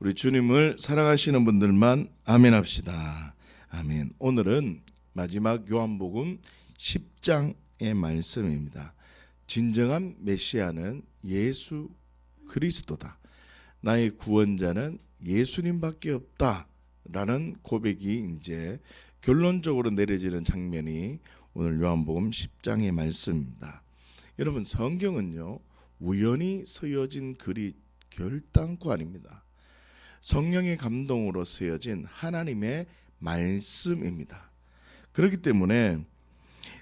우리 주님을 사랑하시는 분들만 아멘 합시다. 아멘. 오늘은 마지막 요한복음 10장의 말씀입니다. 진정한 메시아는 예수 그리스도다. 나의 구원자는 예수님밖에 없다. 라는 고백이 이제 결론적으로 내려지는 장면이 오늘 요한복음 10장의 말씀입니다. 여러분, 성경은요, 우연히 쓰여진 글이 결단코 아닙니다. 성령의 감동으로 쓰여진 하나님의 말씀입니다. 그렇기 때문에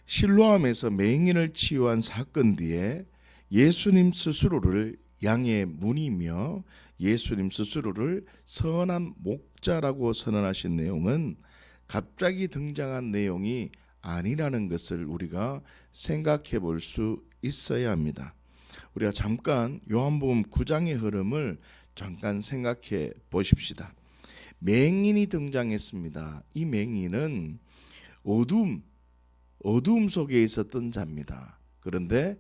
실로암에서 맹인을 치유한 사건 뒤에 예수님 스스로를 양의 문이며 예수님 스스로를 선한 목자라고 선언하신 내용은 갑자기 등장한 내용이 아니라는 것을 우리가 생각해 볼 수 있어야 합니다. 우리가 잠깐 요한복음 9장의 흐름을 잠깐 생각해 보십시다. 맹인이 등장했습니다. 이 맹인은 어두움 속에 있었던 자입니다. 그런데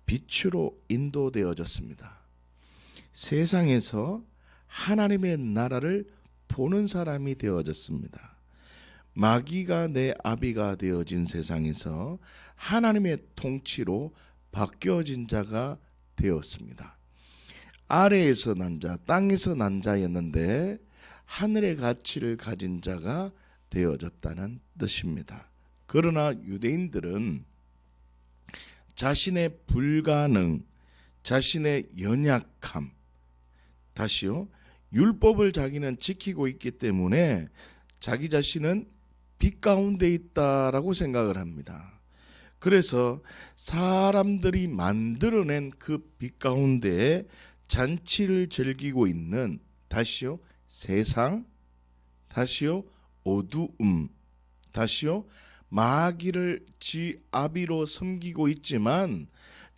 빛으로 인도되어졌습니다. 세상에서 하나님의 나라를 보는 사람이 되어졌습니다. 마귀가 내 아비가 되어진 세상에서 하나님의 통치로 바뀌어진 자가 되었습니다. 아래에서 난 자, 땅에서 난 자였는데 하늘의 가치를 가진 자가 되어졌다는 뜻입니다. 그러나 유대인들은 자신의 불가능, 자신의 연약함, 다시요, 율법을 자기는 지키고 있기 때문에 자기 자신은 빛 가운데 있다라고 생각을 합니다. 그래서 사람들이 만들어낸 그 빛 가운데에 잔치를 즐기고 있는, 다시요, 세상, 다시요, 어두움, 다시요, 마귀를 지 아비로 섬기고 있지만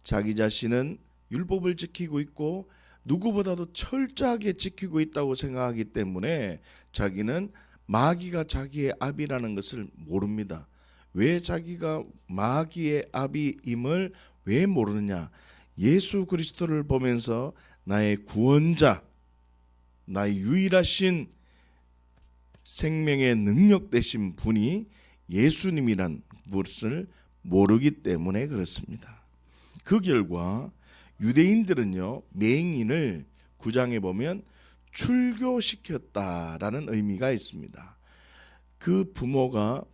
자기 자신은 율법을 지키고 있고 누구보다도 철저하게 지키고 있다고 생각하기 때문에 자기는 마귀가 자기의 아비라는 것을 모릅니다. 왜 자기가 마귀의 아비임을 왜 모르느냐? 예수 그리스도를 보면서 나의 구원자, 나의 유일하신 생명의 능력 되신 분이 예수님이란 것을 모르기 때문에 그렇습니다. 그 결과 유대인들은요, 맹인을 9장에 보면 출교시켰다라는 의미가 있습니다. 그 부모가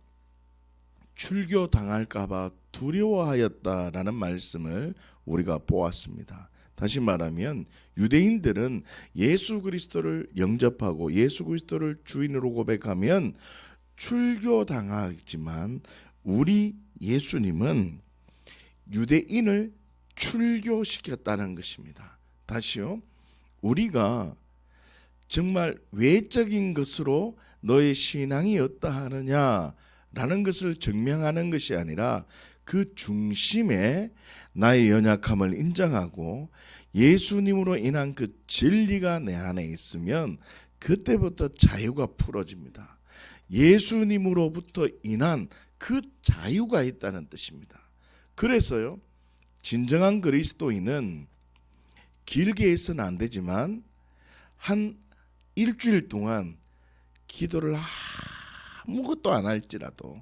출교당할까봐 두려워하였다라는 말씀을 우리가 보았습니다. 다시 말하면 유대인들은 예수 그리스도를 영접하고 예수 그리스도를 주인으로 고백하면 출교당하지만 우리 예수님은 유대인을 출교시켰다는 것입니다. 다시요, 우리가 정말 외적인 것으로 너의 신앙이 어떠하느냐라는 것을 증명하는 것이 아니라 그 중심에 나의 연약함을 인정하고 예수님으로 인한 그 진리가 내 안에 있으면 그때부터 자유가 풀어집니다. 예수님으로부터 인한 그 자유가 있다는 뜻입니다. 그래서요, 진정한 그리스도인은 길게 해서는 안 되지만 한 일주일 동안 기도를 아무것도 안 할지라도,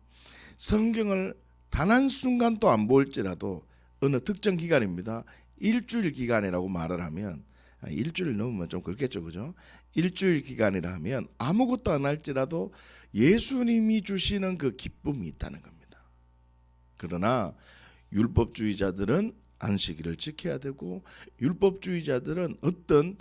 성경을 단 한순간도 안 볼지라도 어느 특정 기간입니다. 일주일 기간이라고 말을 하면, 일주일 넘으면 좀 그렇겠죠, 그죠? 일주일 기간이라 하면 아무것도 안 할지라도 예수님이 주시는 그 기쁨이 있다는 겁니다. 그러나 율법주의자들은 안식일을 지켜야 되고, 율법주의자들은 어떤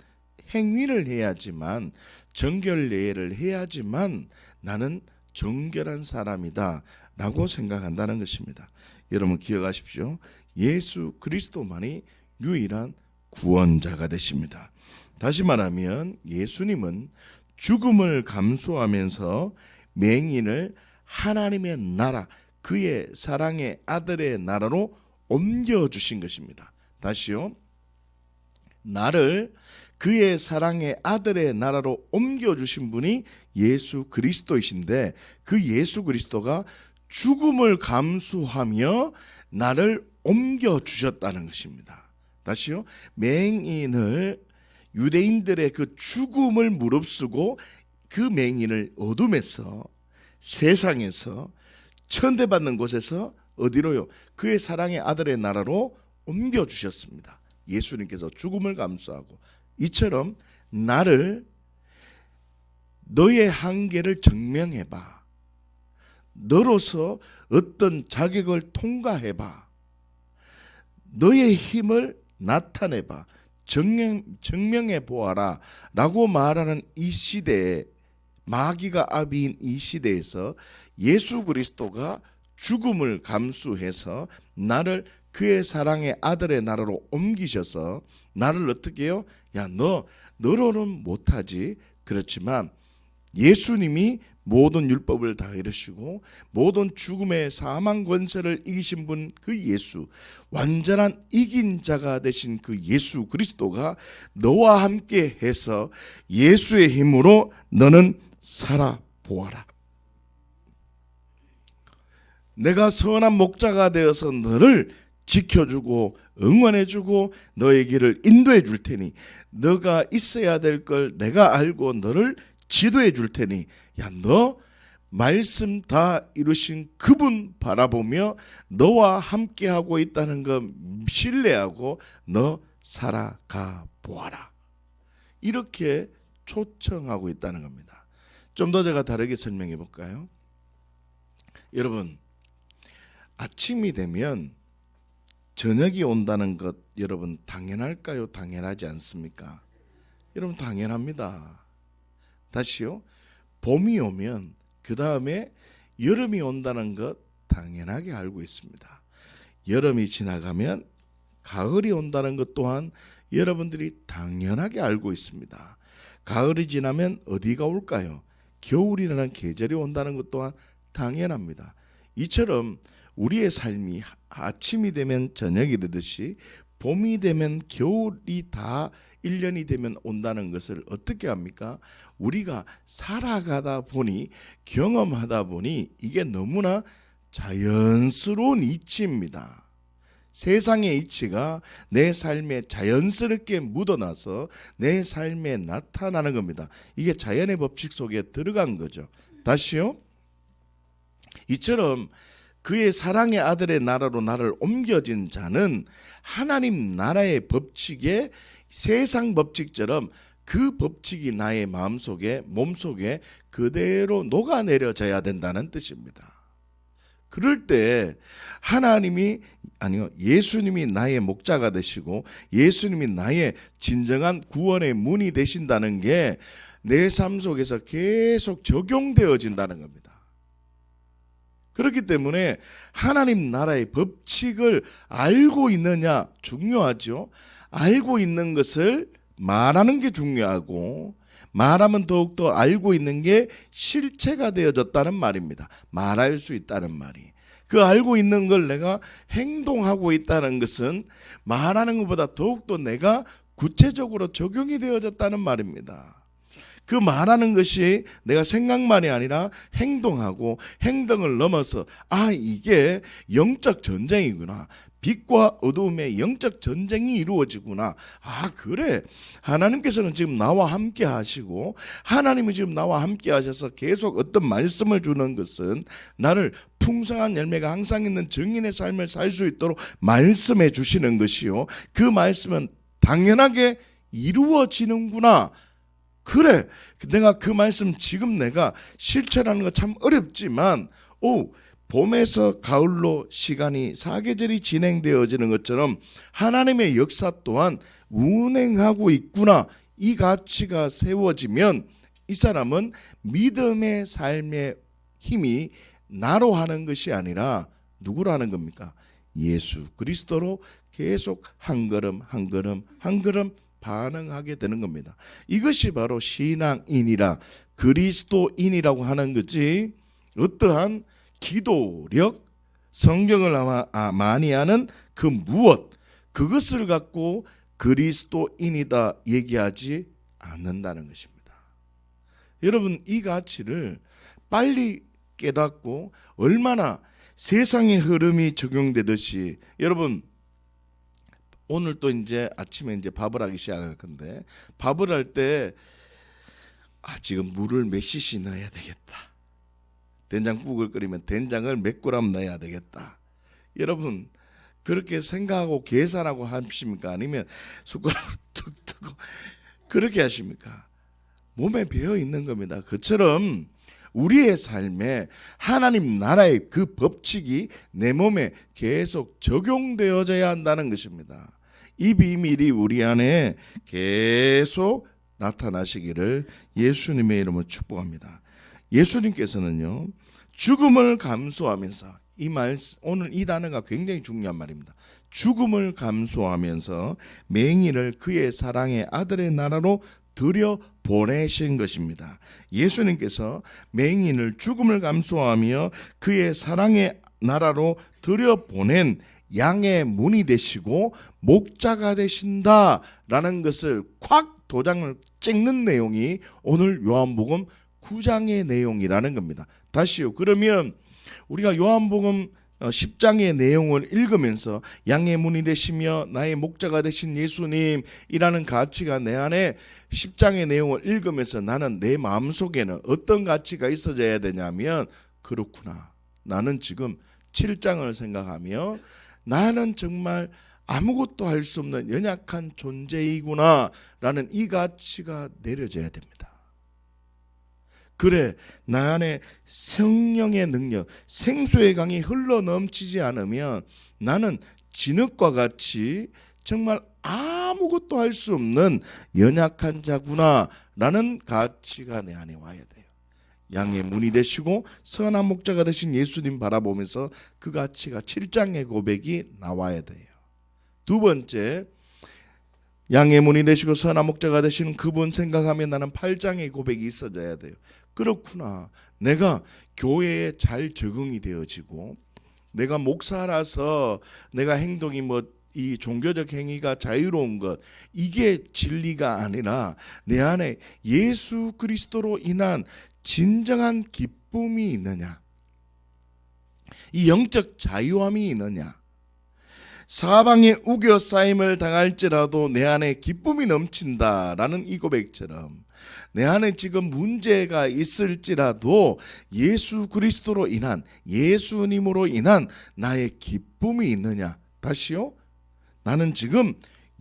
행위를 해야지만, 정결례를 해야지만 나는 정결한 사람이다 라고 생각한다는 것입니다. 여러분 기억하십시오. 예수 그리스도만이 유일한 구원자가 되십니다. 다시 말하면 예수님은 죽음을 감수하면서 맹인을 하나님의 나라, 그의 사랑의 아들의 나라로 옮겨주신 것입니다. 다시요, 나를 그의 사랑의 아들의 나라로 옮겨주신 분이 예수 그리스도이신데, 그 예수 그리스도가 죽음을 감수하며 나를 옮겨주셨다는 것입니다. 다시요, 맹인을 유대인들의 그 죽음을 무릅쓰고 그 맹인을 어둠에서, 세상에서, 천대받는 곳에서 어디로요? 그의 사랑의 아들의 나라로 옮겨주셨습니다. 예수님께서 죽음을 감수하고, 이처럼 나를, 너의 한계를 증명해봐, 너로서 어떤 자격을 통과해봐, 너의 힘을 나타내봐, 증명해 보아라 라고 말하는 이 시대에, 마귀가 아비인 이 시대에서 예수 그리스도가 죽음을 감수해서 나를 그의 사랑의 아들의 나라로 옮기셔서 나를 어떻게 해요? 야, 너로는 못하지. 그렇지만 예수님이 모든 율법을 다 이루시고 모든 죽음의 사망 권세를 이기신 분, 그 예수, 완전한 이긴 자가 되신 그 예수 그리스도가 너와 함께 해서 예수의 힘으로 너는 살아보아라. 내가 선한 목자가 되어서 너를 지켜주고 응원해주고 너의 길을 인도해 줄 테니, 너가 있어야 될 걸 내가 알고 너를 지도해 줄 테니, 야, 너 말씀 다 이루신 그분 바라보며 너와 함께하고 있다는 거 신뢰하고 너 살아가 보아라. 이렇게 초청하고 있다는 겁니다. 좀 더 제가 다르게 설명해 볼까요? 여러분, 아침이 되면 저녁이 온다는 것 여러분 당연할까요? 당연하지 않습니까? 여러분 당연합니다. 다시요. 봄이 오면 그 다음에 여름이 온다는 것 당연하게 알고 있습니다. 여름이 지나가면 가을이 온다는 것 또한 여러분들이 당연하게 알고 있습니다. 가을이 지나면 어디가 올까요? 겨울이라는 계절이 온다는 것 또한 당연합니다. 이처럼 우리의 삶이 아침이 되면 저녁이 되듯이 봄이 되면 겨울이 다 1년이 되면 온다는 것을 어떻게 합니까? 우리가 살아가다 보니, 경험하다 보니 이게 너무나 자연스러운 이치입니다. 세상의 이치가 내 삶에 자연스럽게 묻어나서 내 삶에 나타나는 겁니다. 이게 자연의 법칙 속에 들어간 거죠. 다시요. 이처럼 그의 사랑의 아들의 나라로 나를 옮겨진 자는 하나님 나라의 법칙에, 세상 법칙처럼 그 법칙이 나의 마음속에, 몸속에 그대로 녹아내려져야 된다는 뜻입니다. 그럴 때 예수님이 나의 목자가 되시고 예수님이 나의 진정한 구원의 문이 되신다는 게 내 삶 속에서 계속 적용되어진다는 겁니다. 그렇기 때문에 하나님 나라의 법칙을 알고 있느냐 중요하죠. 알고 있는 것을 말하는 게 중요하고, 말하면 더욱더 알고 있는 게 실체가 되어졌다는 말입니다. 말할 수 있다는 말이. 그 알고 있는 걸 내가 행동하고 있다는 것은 말하는 것보다 더욱더 내가 구체적으로 적용이 되어졌다는 말입니다. 그 말하는 것이 내가 생각만이 아니라 행동하고, 행동을 넘어서 이게 영적 전쟁이구나, 빛과 어두움의 영적 전쟁이 이루어지구나, 그래, 하나님께서는 지금 나와 함께 하시고 하나님이 지금 나와 함께 하셔서 계속 어떤 말씀을 주는 것은 나를 풍성한 열매가 항상 있는 증인의 삶을 살 수 있도록 말씀해 주시는 것이요, 그 말씀은 당연하게 이루어지는구나. 그래, 내가 그 말씀 지금 내가 실천하는 거 참 어렵지만 봄에서 가을로 시간이 사계절이 진행되어지는 것처럼 하나님의 역사 또한 운행하고 있구나, 이 가치가 세워지면 이 사람은 믿음의 삶의 힘이 나로 하는 것이 아니라 누구로 하는 겁니까? 예수 그리스도로 계속 한 걸음 한 걸음 한 걸음 반응하게 되는 겁니다. 이것이 바로 신앙인이라, 그리스도인이라고 하는 거지, 어떠한 기도력, 성경을 많이 하는 그 무엇, 그것을 갖고 그리스도인이다 얘기하지 않는다는 것입니다. 여러분, 이 가치를 빨리 깨닫고, 얼마나 세상의 흐름이 적용되듯이, 여러분 오늘 또 이제 아침에 이제 밥을 하기 시작할 건데, 밥을 할 때 지금 물을 몇 cc 넣어야 되겠다. 된장국을 끓이면 된장을 몇 그램 넣어야 되겠다. 여러분 그렇게 생각하고 계산하고 하십니까? 아니면 숟가락으로 툭 뜨고 그렇게 하십니까? 몸에 배어 있는 겁니다. 그처럼 우리의 삶에 하나님 나라의 그 법칙이 내 몸에 계속 적용되어져야 한다는 것입니다. 이 비밀이 우리 안에 계속 나타나시기를 예수님의 이름으로 축복합니다. 예수님께서는요, 죽음을 감수하면서, 오늘 이 단어가 굉장히 중요한 말입니다. 죽음을 감수하면서 맹인을 그의 사랑의 아들의 나라로 들여 보내신 것입니다. 예수님께서 맹인을 죽음을 감수하며 그의 사랑의 나라로 들여 보낸 양의 문이 되시고 목자가 되신다라는 것을 콱 도장을 찍는 내용이 오늘 요한복음 9장의 내용이라는 겁니다. 다시요. 그러면 우리가 요한복음 10장의 내용을 읽으면서 양의 문이 되시며 나의 목자가 되신 예수님이라는 가치가 내 안에 10장의 내용을 읽으면서 나는 내 마음속에는 어떤 가치가 있어져야 되냐면, 그렇구나, 나는 지금 7장을 생각하며 나는 정말 아무것도 할 수 없는 연약한 존재이구나 라는 이 가치가 내려져야 됩니다. 그래, 나 안에 성령의 능력, 생수의 강이 흘러 넘치지 않으면 나는 진흙과 같이 정말 아무것도 할 수 없는 연약한 자구나 라는 가치가 내 안에 와야 돼요. 양의 문이 되시고 선한 목자가 되신 예수님 바라보면서 그 가치가 7장의 고백이 나와야 돼요. 두 번째, 양의 문이 되시고 선한 목자가 되시는 그분 생각하며 나는 8장의 고백이 있어져야 돼요. 그렇구나, 내가 교회에 잘 적응이 되어지고 내가 목사라서 내가 행동이 이 종교적 행위가 자유로운 것, 이게 진리가 아니라 내 안에 예수 그리스도로 인한 진정한 기쁨이 있느냐, 이 영적 자유함이 있느냐, 사방에 우겨싸임을 당할지라도 내 안에 기쁨이 넘친다라는 이 고백처럼 내 안에 지금 문제가 있을지라도 예수 그리스도로 인한, 예수님으로 인한 나의 기쁨이 있느냐, 다시요, 나는 지금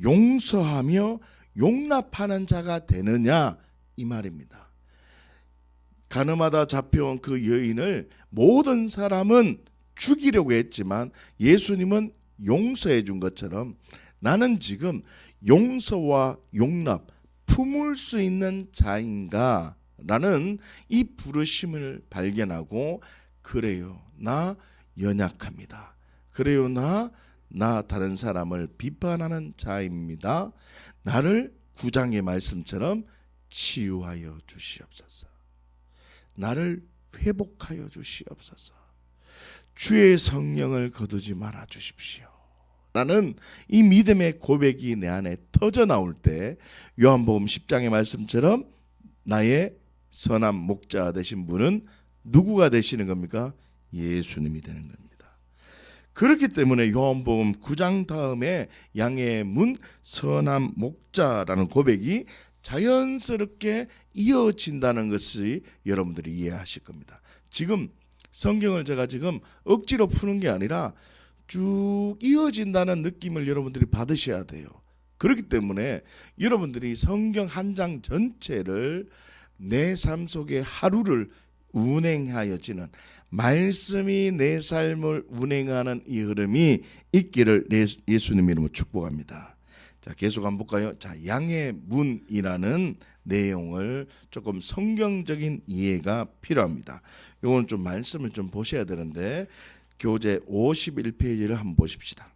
용서하며 용납하는 자가 되느냐, 이 말입니다. 가늠하다 잡혀온 그 여인을 모든 사람은 죽이려고 했지만 예수님은 용서해 준 것처럼 나는 지금 용서와 용납 품을 수 있는 자인가 라는 이 부르심을 발견하고, 그래요, 나 연약합니다. 그래요, 나 다른 사람을 비판하는 자입니다. 나를 9장의 말씀처럼 치유하여 주시옵소서. 나를 회복하여 주시옵소서. 주의 성령을 거두지 말아 주십시오 라는 이 믿음의 고백이 내 안에 터져 나올 때 요한복음 10장의 말씀처럼 나의 선한 목자 되신 분은 누구가 되시는 겁니까? 예수님이 되는 겁니다. 그렇기 때문에 요한복음 9장 다음에 양의 문 선한 목자라는 고백이 자연스럽게 이어진다는 것을 여러분들이 이해하실 겁니다. 지금 성경을 제가 지금 억지로 푸는 게 아니라 쭉 이어진다는 느낌을 여러분들이 받으셔야 돼요. 그렇기 때문에 여러분들이 성경 한 장 전체를 내 삶 속에 하루를 운행하여지는, 말씀이 내 삶을 운행하는 이 흐름이 있기를 예수님 이름으로 축복합니다. 자, 계속 한번 볼까요? 자, 양의 문이라는 내용을 조금 성경적인 이해가 필요합니다. 이건 좀 말씀을 좀 보셔야 되는데 교재 51페이지를 한번 보십시다.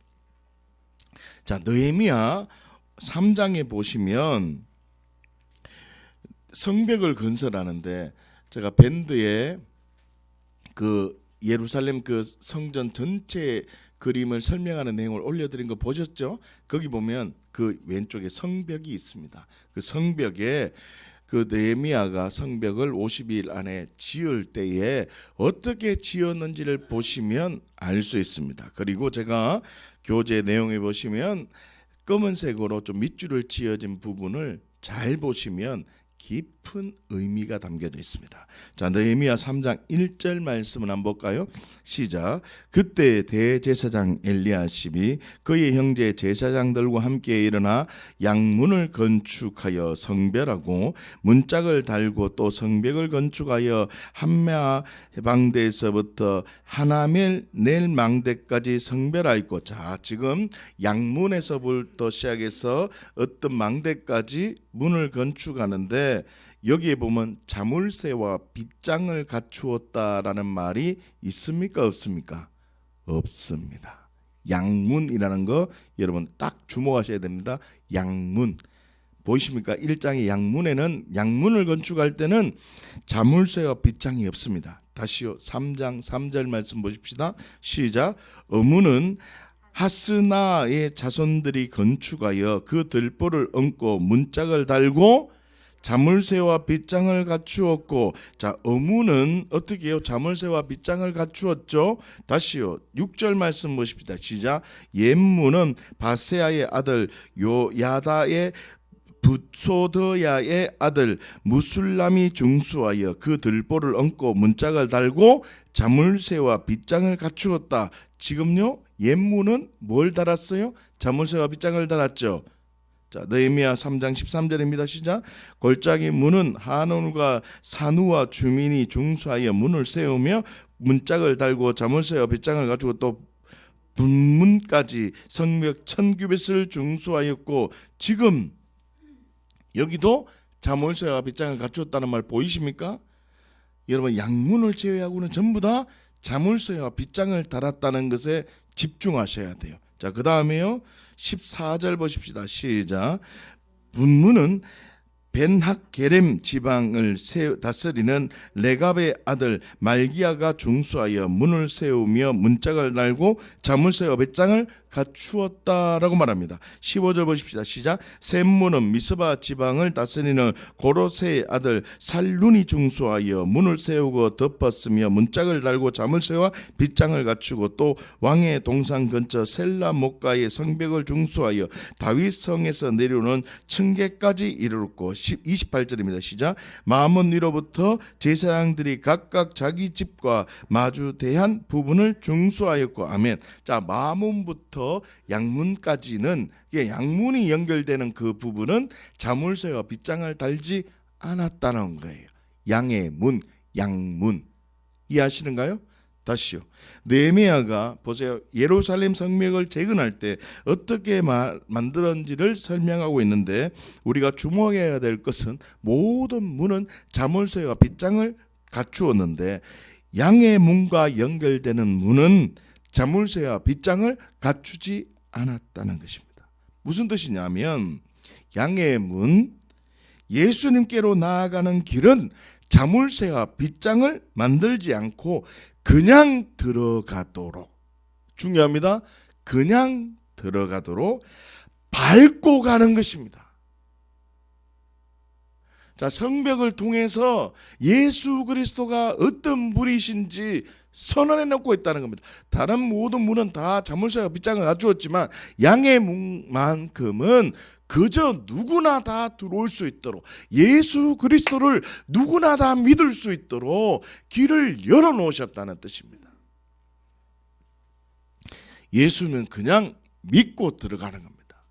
자, 느헤미야 3장에 보시면 성벽을 건설하는데, 제가 밴드에 그 예루살렘 그 성전 전체 그림을 설명하는 내용을 올려드린 거 보셨죠? 거기 보면 그 왼쪽에 성벽이 있습니다. 그 성벽에 그 느헤미야가 성벽을 52일 안에 지을 때에 어떻게 지었는지를 보시면 알 수 있습니다. 그리고 제가 교재 내용에 보시면 검은색으로 좀 밑줄을 지어진 부분을 잘 보시면 깊은 의미가 담겨져 있습니다. 자, 느헤미야 3장 1절 말씀을 한번 볼까요? 시작. 그때 대제사장 엘리야십이 그의 형제 제사장들과 함께 일어나 양문을 건축하여 성별하고 문짝을 달고 또 성벽을 건축하여 한메아 방대에서부터 하나멜 넬 망대까지 성별하였고, 자, 지금 양문에서부터 시작해서 어떤 망대까지 문을 건축하는데 여기에 보면 자물쇠와 빗장을 갖추었다라는 말이 있습니까, 없습니까? 없습니다. 양문이라는 거 여러분 딱 주목하셔야 됩니다. 양문 보이십니까? 1장의 양문에는 양문을 건축할 때는 자물쇠와 빗장이 없습니다. 다시요. 3장 3절 말씀 보십시다. 시작. 어문은 하스나의 자손들이 건축하여 그 들보를 얹고 문짝을 달고 자물쇠와 빗장을 갖추었고, 자, 어문은 어떻게 해요? 자물쇠와 빗장을 갖추었죠. 다시요. 6절 말씀 보십시다. 시작. 옛문은 바세아의 아들 요야다의 붓소더야의 아들 무술람이 중수하여 그 들보를 얹고 문짝을 달고 자물쇠와 빗장을 갖추었다. 지금요, 옛문은 뭘 달았어요? 자물쇠와 빗장을 달았죠. 자, 느헤미야 3장 13절입니다. 시작. 골짜기 문은 한온과 산우와 주민이 중수하여 문을 세우며 문짝을 달고 자물쇠와 빗장을 가지고 또 분문까지 성벽 1000규빗을 중수하였고, 지금 여기도 자물쇠와 빗장을 갖추었다는 말 보이십니까? 여러분, 양문을 제외하고는 전부 다 자물쇠와 빗장을 달았다는 것에 집중하셔야 돼요. 자, 그 다음에요 14절 보십시다. 시작. 분문은 벤학게렘 지방을 다스리는 레갑의 아들 말기야가 중수하여 문을 세우며 문짝을 달고 자물쇠와 빗장을 갖추었다라고 말합니다. 15절 보십시다. 시작. 셈문은 미스바 지방을 다스리는 고로세의 아들 살룬이 중수하여 문을 세우고 덮었으며 문짝을 달고 자물쇠와 빗장을 갖추고 또 왕의 동산 근처 셀라 목가의 성벽을 중수하여 다윗 성에서 내려오는 층계까지 이르렀고, 28절입니다. 시작. 마문 위로부터 제사장들이 각각 자기 집과 마주대한 부분을 중수하였고, 아멘. 자, 마문부터 양문까지는, 양문이 연결되는 그 부분은 자물쇠와 빗장을 달지 않았다는 거예요. 양의 문, 양문. 이해하시는가요? 다시요. 느헤미야가 보세요. 예루살렘 성벽을 재건할 때 어떻게 만들었는지를 설명하고 있는데, 우리가 주목해야 될 것은 모든 문은 자물쇠와 빗장을 갖추었는데 양의 문과 연결되는 문은 자물쇠와 빗장을 갖추지 않았다는 것입니다. 무슨 뜻이냐면, 양의 문, 예수님께로 나아가는 길은 자물쇠와 빗장을 만들지 않고 그냥 들어가도록, 중요합니다. 그냥 들어가도록 밟고 가는 것입니다. 자, 성벽을 통해서 예수 그리스도가 어떤 분이신지 선언해 놓고 있다는 겁니다. 다른 모든 문은 다 자물쇠와 빗장을 갖추었지만 양의 문만큼은 그저 누구나 다 들어올 수 있도록, 예수 그리스도를 누구나 다 믿을 수 있도록 길을 열어놓으셨다는 뜻입니다. 예수는 그냥 믿고 들어가는 겁니다.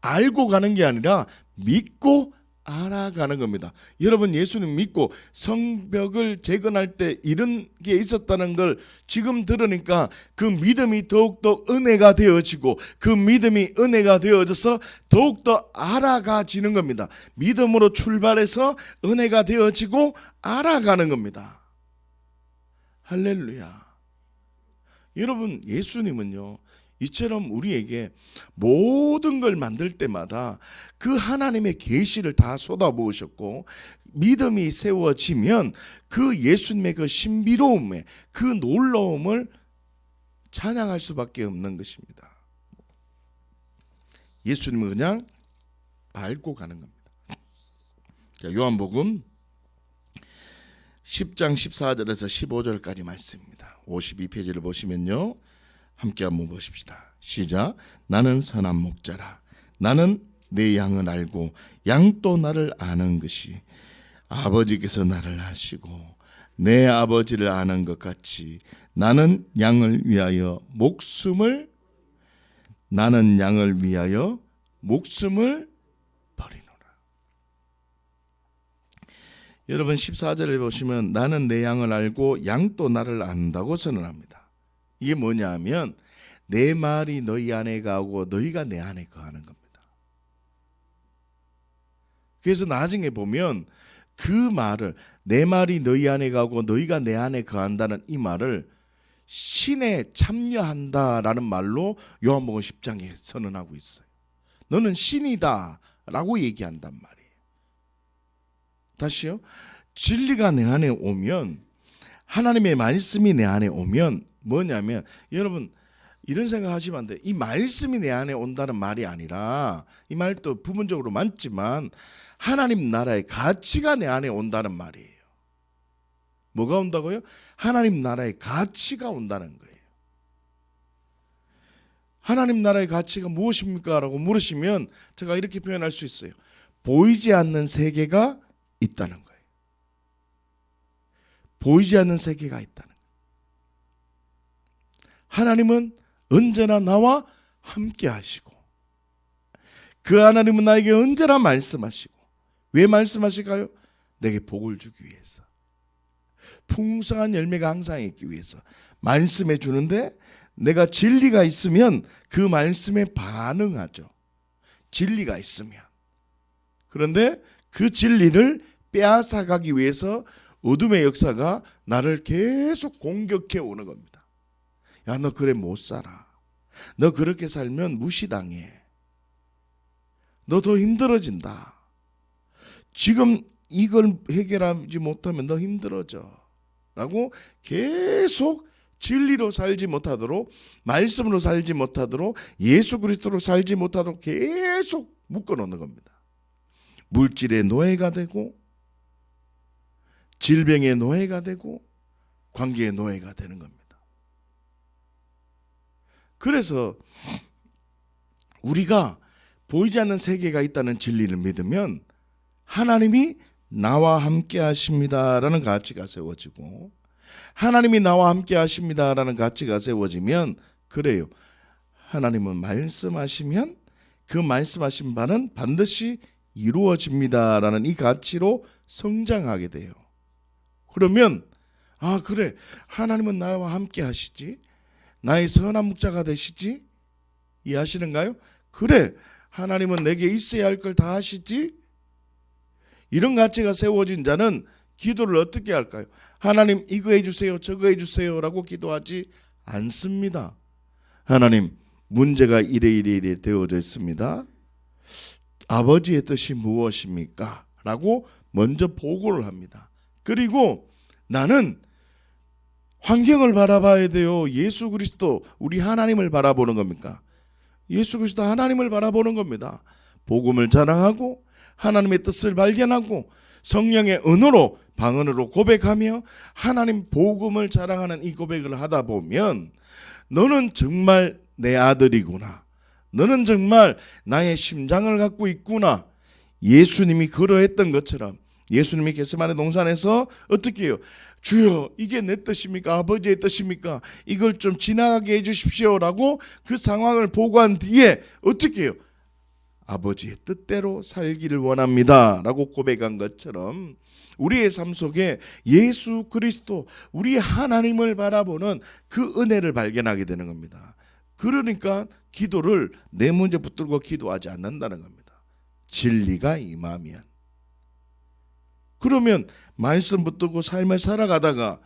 알고 가는 게 아니라 믿고 알아가는 겁니다. 여러분, 예수님 믿고 성벽을 재건할 때 이런 게 있었다는 걸 지금 들으니까 그 믿음이 더욱더 은혜가 되어지고, 그 믿음이 은혜가 되어져서 더욱더 알아가지는 겁니다. 믿음으로 출발해서 은혜가 되어지고 알아가는 겁니다. 할렐루야. 여러분, 예수님은요, 이처럼 우리에게 모든 걸 만들 때마다 그 하나님의 계시를 다 쏟아부으셨고, 믿음이 세워지면 그 예수님의 그 신비로움에, 그 놀라움을 찬양할 수밖에 없는 것입니다. 예수님은 그냥 밟고 가는 겁니다. 자, 요한복음 10장 14절에서 15절까지 말씀입니다. 52페이지를 보시면요, 함께 한번 보십시다. 시작. 나는 선한 목자라. 나는 내 양을 알고 양도 나를 아는 것이 아버지께서 나를 아시고 내 아버지를 아는 것 같이 나는 양을 위하여 목숨을 버리노라. 여러분 14절에 보시면 나는 내 양을 알고 양도 나를 안다고 선언합니다. 이게 뭐냐 하면 내 말이 너희 안에 거하고 너희가 내 안에 거하는 겁니다. 그래서 나중에 보면 그 말을 내 말이 너희 안에 거하고 너희가 내 안에 거한다는 이 말을 신에 참여한다라는 말로 요한복음 10장에 선언하고 있어요. 너는 신이다 라고 얘기한단 말이에요. 다시요. 진리가 내 안에 오면, 하나님의 말씀이 내 안에 오면 뭐냐면, 여러분 이런 생각하시면 안 돼요. 이 말씀이 내 안에 온다는 말이 아니라, 이 말도 부분적으로 맞지만 하나님 나라의 가치가 내 안에 온다는 말이에요. 뭐가 온다고요? 하나님 나라의 가치가 온다는 거예요. 하나님 나라의 가치가 무엇입니까? 라고 물으시면 제가 이렇게 표현할 수 있어요. 보이지 않는 세계가 있다는 거예요. 보이지 않는 세계가 있다는 거예요. 하나님은 언제나 나와 함께 하시고, 그 하나님은 나에게 언제나 말씀하시고, 왜 말씀하실까요? 내게 복을 주기 위해서, 풍성한 열매가 항상 있기 위해서 말씀해 주는데, 내가 진리가 있으면 그 말씀에 반응하죠. 진리가 있으면. 그런데 그 진리를 빼앗아가기 위해서 어둠의 역사가 나를 계속 공격해 오는 겁니다. 야, 너 그래 못 살아. 너 그렇게 살면 무시당해. 너 더 힘들어진다. 지금 이걸 해결하지 못하면 너 힘들어져. 라고 계속 진리로 살지 못하도록, 말씀으로 살지 못하도록, 예수 그리스도로 살지 못하도록 계속 묶어놓는 겁니다. 물질의 노예가 되고, 질병의 노예가 되고, 관계의 노예가 되는 겁니다. 그래서 우리가 보이지 않는 세계가 있다는 진리를 믿으면 하나님이 나와 함께 하십니다라는 가치가 세워지고, 하나님이 나와 함께 하십니다라는 가치가 세워지면, 그래요, 하나님은 말씀하시면 그 말씀하신 바는 반드시 이루어집니다라는 이 가치로 성장하게 돼요. 그러면 아, 그래, 하나님은 나와 함께 하시지, 나의 선한 목자가 되시지, 이해하시는가요? 그래, 하나님은 내게 있어야 할 걸 다 하시지. 이런 가치가 세워진 자는 기도를 어떻게 할까요? 하나님 이거 해주세요, 저거 해주세요 라고 기도하지 않습니다. 하나님, 문제가 이래 되어져 있습니다. 아버지의 뜻이 무엇입니까? 라고 먼저 보고를 합니다. 그리고 나는 환경을 바라봐야 돼요. 예수 그리스도, 우리 하나님을 바라보는 겁니까? 예수 그리스도 하나님을 바라보는 겁니다. 복음을 자랑하고 하나님의 뜻을 발견하고 성령의 언어로, 방언으로 고백하며 하나님 복음을 자랑하는 이 고백을 하다 보면 너는 정말 내 아들이구나, 너는 정말 나의 심장을 갖고 있구나. 예수님이 그러했던 것처럼 예수님이 겟세마네 동산에서 어떻게 해요? 주여, 이게 내 뜻입니까? 아버지의 뜻입니까? 이걸 좀 지나가게 해주십시오 라고 그 상황을 보고한 뒤에 어떻게 해요? 아버지의 뜻대로 살기를 원합니다 라고 고백한 것처럼 우리의 삶 속에 예수 그리스도, 우리 하나님을 바라보는 그 은혜를 발견하게 되는 겁니다. 그러니까 기도를 내 문제 붙들고 기도하지 않는다는 겁니다. 진리가 임하면. 그러면 말씀 붙들고 삶을 살아가다가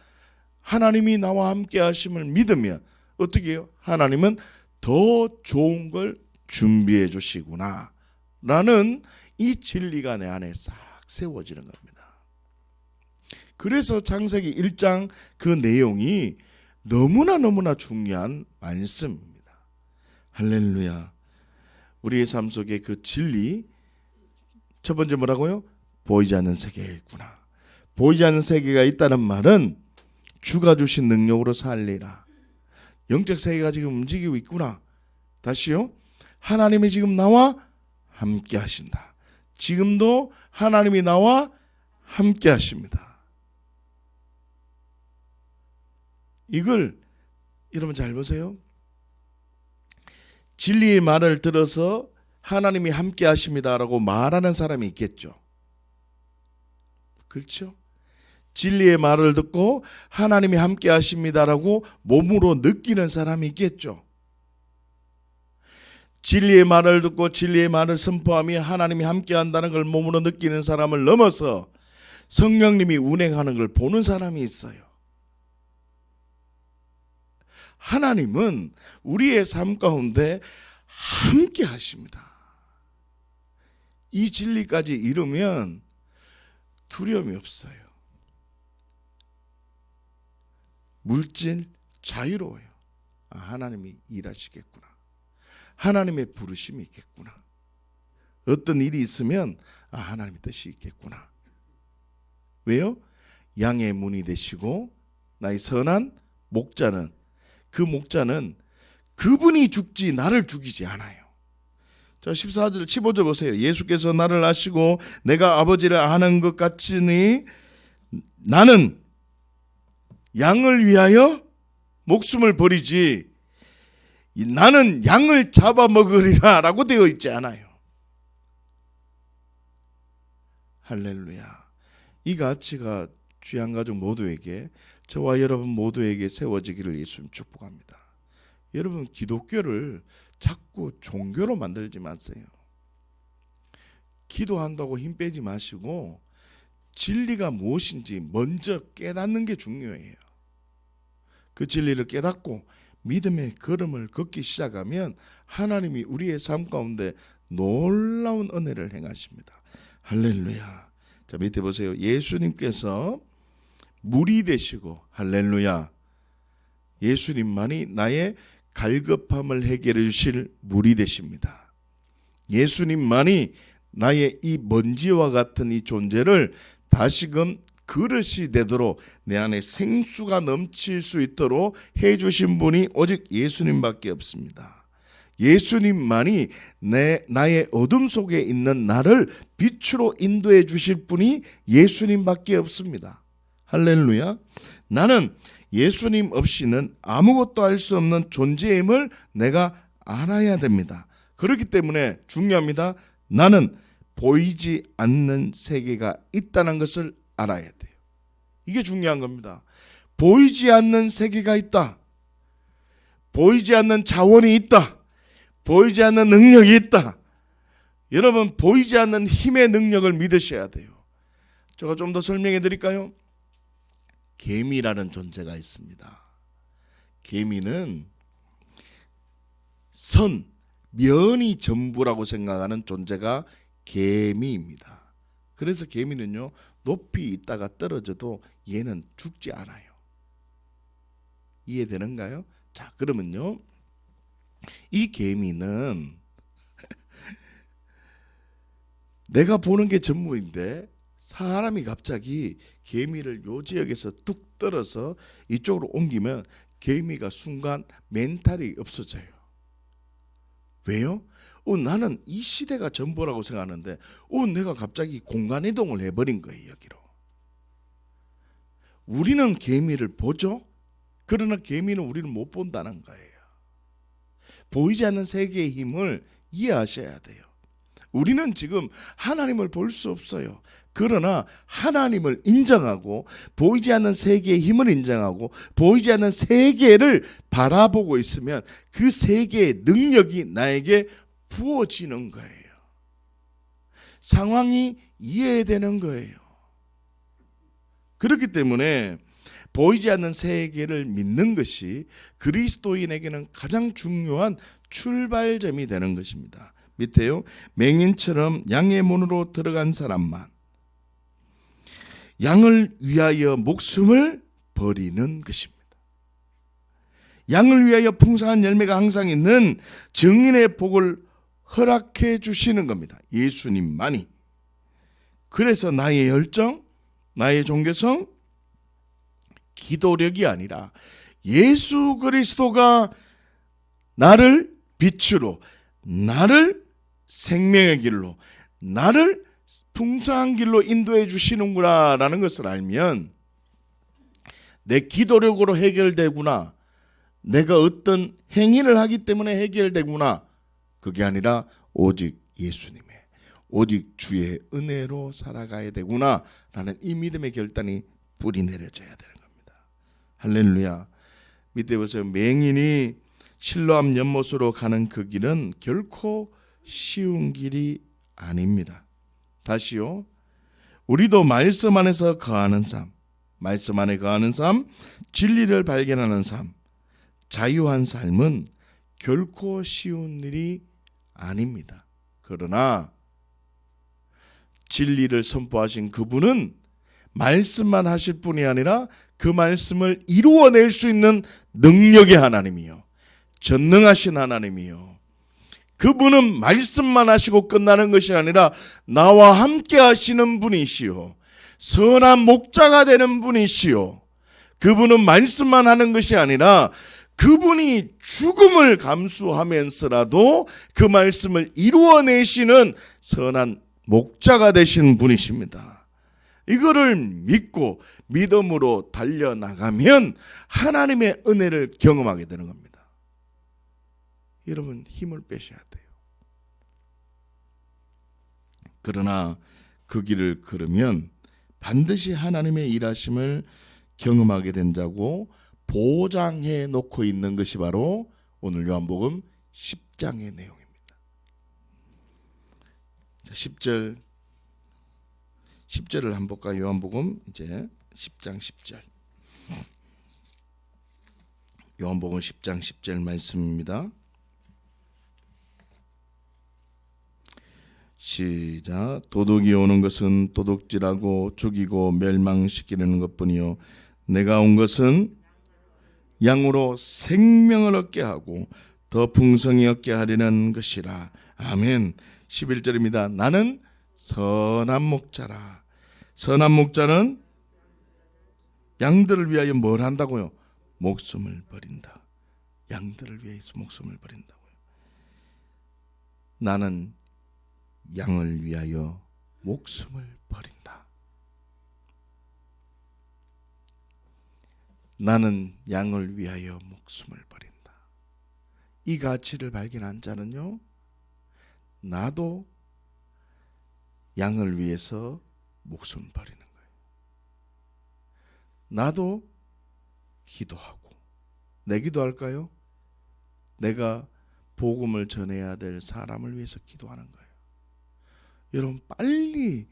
하나님이 나와 함께 하심을 믿으면 어떻게 해요? 하나님은 더 좋은 걸 준비해 주시구나 라는 이 진리가 내 안에 싹 세워지는 겁니다. 그래서 창세기 1장 그 내용이 너무나 중요한 말씀입니다. 할렐루야. 우리의 삶 속에 그 진리, 첫 번째 뭐라고요? 보이지 않는 세계에 있구나. 보이지 않는 세계가 있다는 말은 주가 주신 능력으로 살리라. 영적 세계가 지금 움직이고 있구나. 다시요. 하나님이 지금 나와 함께 하신다. 지금도 하나님이 나와 함께 하십니다. 이걸 여러분 잘 보세요. 진리의 말을 들어서 하나님이 함께 하십니다라고 말하는 사람이 있겠죠. 그렇죠? 진리의 말을 듣고 하나님이 함께 하십니다라고 몸으로 느끼는 사람이 있겠죠. 진리의 말을 듣고 진리의 말을 선포하며 하나님이 함께 한다는 걸 몸으로 느끼는 사람을 넘어서 성령님이 운행하는 걸 보는 사람이 있어요. 하나님은 우리의 삶 가운데 함께 하십니다. 이 진리까지 이루면 두려움이 없어요. 물질 자유로워요. 하나님이 일하시겠구나. 하나님의 부르심이 있겠구나. 어떤 일이 있으면 하나님의 뜻이 있겠구나. 왜요? 양의 문이 되시고 나의 선한 목자는, 그 목자는 그분이 죽지 나를 죽이지 않아요. 자, 14절 15절 보세요. 예수께서 나를 아시고 내가 아버지를 아는 것 같으니 나는 양을 위하여 목숨을 버리지 나는 양을 잡아먹으리라 라고 되어 있지 않아요. 할렐루야. 이 가치가 귀한 가족 모두에게, 저와 여러분 모두에게 세워지기를 예수님 축복합니다. 여러분, 기독교를 자꾸 종교로 만들지 마세요. 기도한다고 힘 빼지 마시고 진리가 무엇인지 먼저 깨닫는 게 중요해요. 그 진리를 깨닫고 믿음의 걸음을 걷기 시작하면 하나님이 우리의 삶 가운데 놀라운 은혜를 행하십니다. 할렐루야. 자, 밑에 보세요. 예수님께서 물이 되시고, 할렐루야, 예수님만이 나의 갈급함을 해결해 주실 물이 되십니다. 예수님만이 나의 이 먼지와 같은 이 존재를 다시금 그릇이 되도록 내 안에 생수가 넘칠 수 있도록 해주신 분이 오직 예수님밖에 없습니다. 예수님만이 나의 어둠 속에 있는 나를 빛으로 인도해 주실 분이 예수님밖에 없습니다. 할렐루야. 나는 예수님 없이는 아무것도 할 수 없는 존재임을 내가 알아야 됩니다. 그렇기 때문에 중요합니다. 나는 보이지 않는 세계가 있다는 것을 알아야 돼요. 이게 중요한 겁니다. 보이지 않는 세계가 있다. 보이지 않는 자원이 있다. 보이지 않는 능력이 있다. 여러분, 보이지 않는 힘의 능력을 믿으셔야 돼요. 제가 좀 더 설명해 드릴까요? 개미라는 존재가 있습니다. 개미는 면이 전부라고 생각하는 존재가 개미입니다. 그래서 개미는요, 높이 있다가 떨어져도 얘는 죽지 않아요. 이해되는가요? 자, 그러면요, 이 개미는 내가 보는 게 전무인데 사람이 갑자기 개미를 요 지역에서 뚝 떨어서 이쪽으로 옮기면 개미가 순간 멘탈이 없어져요. 왜요? 나는 이 시대가 전부라고 생각하는데 내가 갑자기 공간 이동을 해버린 거예요. 여기로. 우리는 개미를 보죠. 그러나 개미는 우리를 못 본다는 거예요. 보이지 않는 세계의 힘을 이해하셔야 돼요. 우리는 지금 하나님을 볼 수 없어요. 그러나 하나님을 인정하고 보이지 않는 세계의 힘을 인정하고 보이지 않는 세계를 바라보고 있으면 그 세계의 능력이 나에게 부어지는 거예요. 상황이 이해되는 거예요. 그렇기 때문에 보이지 않는 세계를 믿는 것이 그리스도인에게는 가장 중요한 출발점이 되는 것입니다. 밑에요. 맹인처럼 양의 문으로 들어간 사람만 양을 위하여 목숨을 버리는 것입니다. 양을 위하여 풍성한 열매가 항상 있는 증인의 복을 허락해 주시는 겁니다. 예수님만이. 그래서 나의 열정, 나의 종교성, 기도력이 아니라 예수 그리스도가 나를 빛으로, 나를 생명의 길로, 나를 풍성한 길로 인도해 주시는구나 라는 것을 알면 내 기도력으로 해결되구나, 내가 어떤 행위를 하기 때문에 해결되구나, 그게 아니라 오직 예수님의, 오직 주의 은혜로 살아가야 되구나 라는 이 믿음의 결단이 뿌리 내려져야 되는 겁니다. 할렐루야. 밑에 보세요. 맹인이 실로암 연못으로 가는 그 길은 결코 쉬운 길이 아닙니다. 다시요. 우리도 말씀 안에서 거하는 삶, 말씀 안에 거하는 삶, 진리를 발견하는 삶, 자유한 삶은 결코 쉬운 일이 아닙니다. 그러나 진리를 선포하신 그분은 말씀만 하실 뿐이 아니라 그 말씀을 이루어낼 수 있는 능력의 하나님이요, 전능하신 하나님이요, 그분은 말씀만 하시고 끝나는 것이 아니라 나와 함께 하시는 분이시요, 선한 목자가 되는 분이시요, 그분은 말씀만 하는 것이 아니라 그분이 죽음을 감수하면서라도 그 말씀을 이루어내시는 선한 목자가 되신 분이십니다. 이거를 믿고 믿음으로 달려나가면 하나님의 은혜를 경험하게 되는 겁니다. 여러분, 힘을 빼셔야 돼요. 그러나 그 길을 걸으면 반드시 하나님의 일하심을 경험하게 된다고 보장해 놓고 있는 것이 바로 오늘 요한복음 10장의 내용입니다. 10절을 한번 볼까요? 요한복음 이제 10장 10절. 요한복음 10장 10절 말씀입니다. 시작. 도둑이 오는 것은 도둑질하고 죽이고 멸망시키려는 것뿐이요 내가 온 것은 양으로 생명을 얻게 하고 더 풍성히 얻게 하려는 것이라. 아멘. 11절입니다. 나는 선한 목자라. 선한 목자는 양들을 위하여 뭘 한다고요? 목숨을 버린다. 양들을 위해서 목숨을 버린다고요. 나는 양을 위하여 목숨을 버린다. 나는 양을 위하여 목숨을 버린다. 이 가치를 발견한 자는요, 나도 양을 위해서 목숨 버리는 거예요. 나도 기도하고, 내 기도할까요? 내가 복음을 전해야 될 사람을 위해서 기도하는 거예요. 여러분, 빨리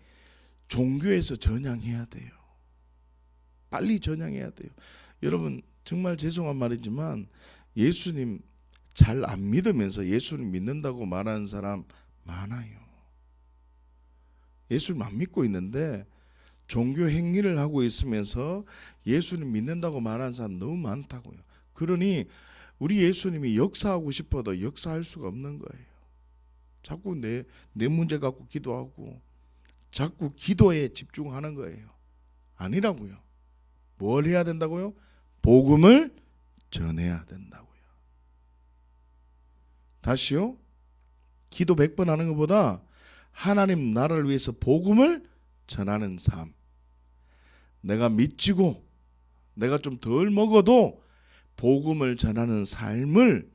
종교에서 전향해야 돼요. 빨리 전향해야 돼요. 여러분, 정말 죄송한 말이지만 예수님 잘 안 믿으면서 예수님 믿는다고 말하는 사람 많아요. 예수님 안 믿고 있는데 종교 행위를 하고 있으면서 예수님 믿는다고 말하는 사람 너무 많다고요. 그러니 우리 예수님이 역사하고 싶어도 역사할 수가 없는 거예요. 자꾸 내 문제 갖고 기도하고 자꾸 기도에 집중하는 거예요. 아니라고요. 뭘 해야 된다고요? 복음을 전해야 된다고요. 다시요. 기도 100번 하는 것보다 하나님 나라를 위해서 복음을 전하는 삶. 내가 미치고 내가 좀 덜 먹어도 복음을 전하는 삶을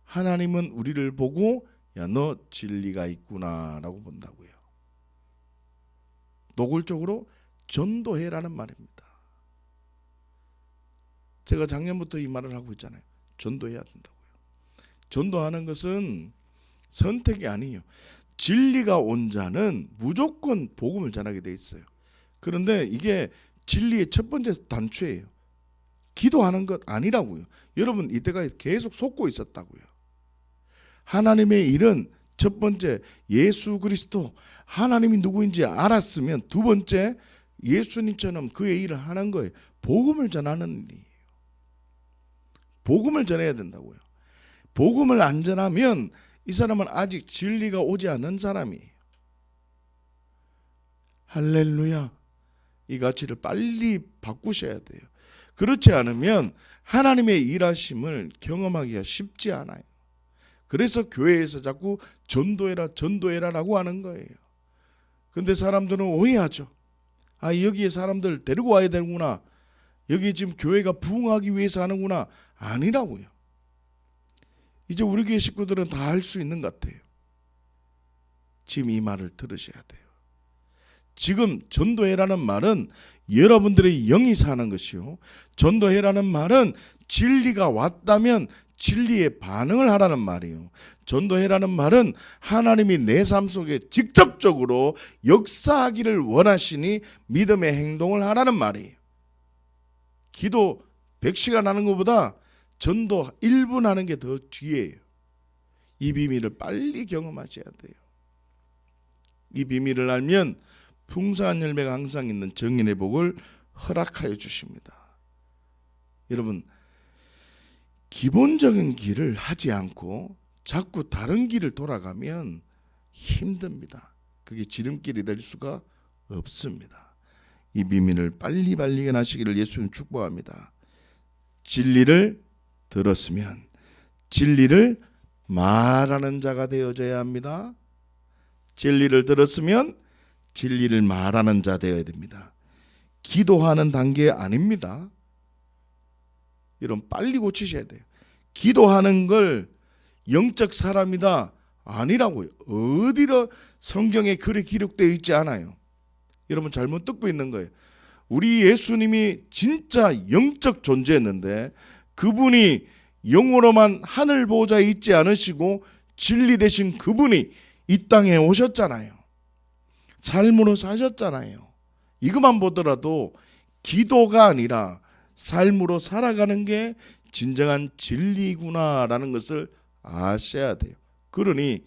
하나님은 우리를 보고 야, 너 진리가 있구나 라고 본다고요. 노골적으로 전도해라는 말입니다. 제가 작년부터 이 말을 하고 있잖아요. 전도해야 된다고요. 전도하는 것은 선택이 아니에요. 진리가 온 자는 무조건 복음을 전하게 돼 있어요. 그런데 이게 진리의 첫 번째 단추예요. 기도하는 것 아니라고요. 여러분, 이때까지 계속 속고 있었다고요. 하나님의 일은 첫 번째 예수 그리스도, 하나님이 누구인지 알았으면 두 번째 예수님처럼 그의 일을 하는 거예요. 복음을 전하는 일이에요. 복음을 전해야 된다고요. 복음을 안 전하면 이 사람은 아직 진리가 오지 않은 사람이에요. 할렐루야. 이 가치를 빨리 바꾸셔야 돼요. 그렇지 않으면 하나님의 일하심을 경험하기가 쉽지 않아요. 그래서 교회에서 자꾸 전도해라 전도해라라고 하는 거예요. 근데 사람들은 오해하죠. 아, 여기에 사람들 데리고 와야 되는구나. 여기 지금 교회가 부흥하기 위해서 하는구나. 아니라고요. 이제 우리 교회 식구들은 다 할 수 있는 것 같아요. 지금 이 말을 들으셔야 돼요. 지금 전도해라는 말은 여러분들의 영이 사는 것이요, 전도해라는 말은 진리가 왔다면 진리에 반응을 하라는 말이에요. 전도해라는 말은 하나님이 내 삶 속에 직접적으로 역사하기를 원하시니 믿음의 행동을 하라는 말이에요. 기도 100시간 하는 것보다 전도 1분 하는 게 더 뒤에요. 이 비밀을 빨리 경험하셔야 돼요. 이 비밀을 알면 풍성한 열매가 항상 있는 정인의 복을 허락하여 주십니다. 여러분, 기본적인 길을 하지 않고 자꾸 다른 길을 돌아가면 힘듭니다. 그게 지름길이 될 수가 없습니다. 이 비밀을 빨리 발견하시기를 예수님 축복합니다. 진리를 들었으면 진리를 말하는 자가 되어져야 합니다. 진리를 들었으면 진리를 말하는 자 되어야 됩니다. 기도하는 단계 아닙니다. 여러분, 빨리 고치셔야 돼요. 기도하는 걸 영적 사람이다 아니라고요. 어디로 성경에 글이 기록되어 있지 않아요. 여러분, 잘못 듣고 있는 거예요. 우리 예수님이 진짜 영적 존재였는데 그분이 영으로만 하늘 보좌에 있지 않으시고 진리 되신 그분이 이 땅에 오셨잖아요. 삶으로 사셨잖아요. 이것만 보더라도 기도가 아니라 삶으로 살아가는 게 진정한 진리구나라는 것을 아셔야 돼요. 그러니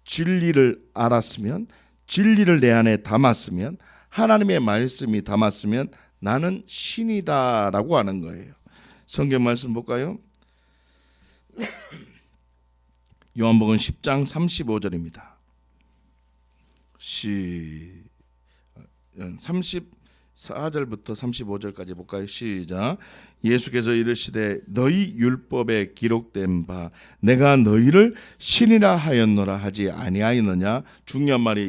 진리를 알았으면, 진리를 내 안에 담았으면, 하나님의 말씀이 담았으면 나는 신이다라고 하는 거예요. 성경 말씀 볼까요? 요한복음 10장 35절입니다. 34절부터 35절까지 볼까요? 시작. 예수께서 이르시되 너희 율법에 기록된 바 내가 너희를 신이라 하였노라 하지 아니하였느냐. 중요한 말이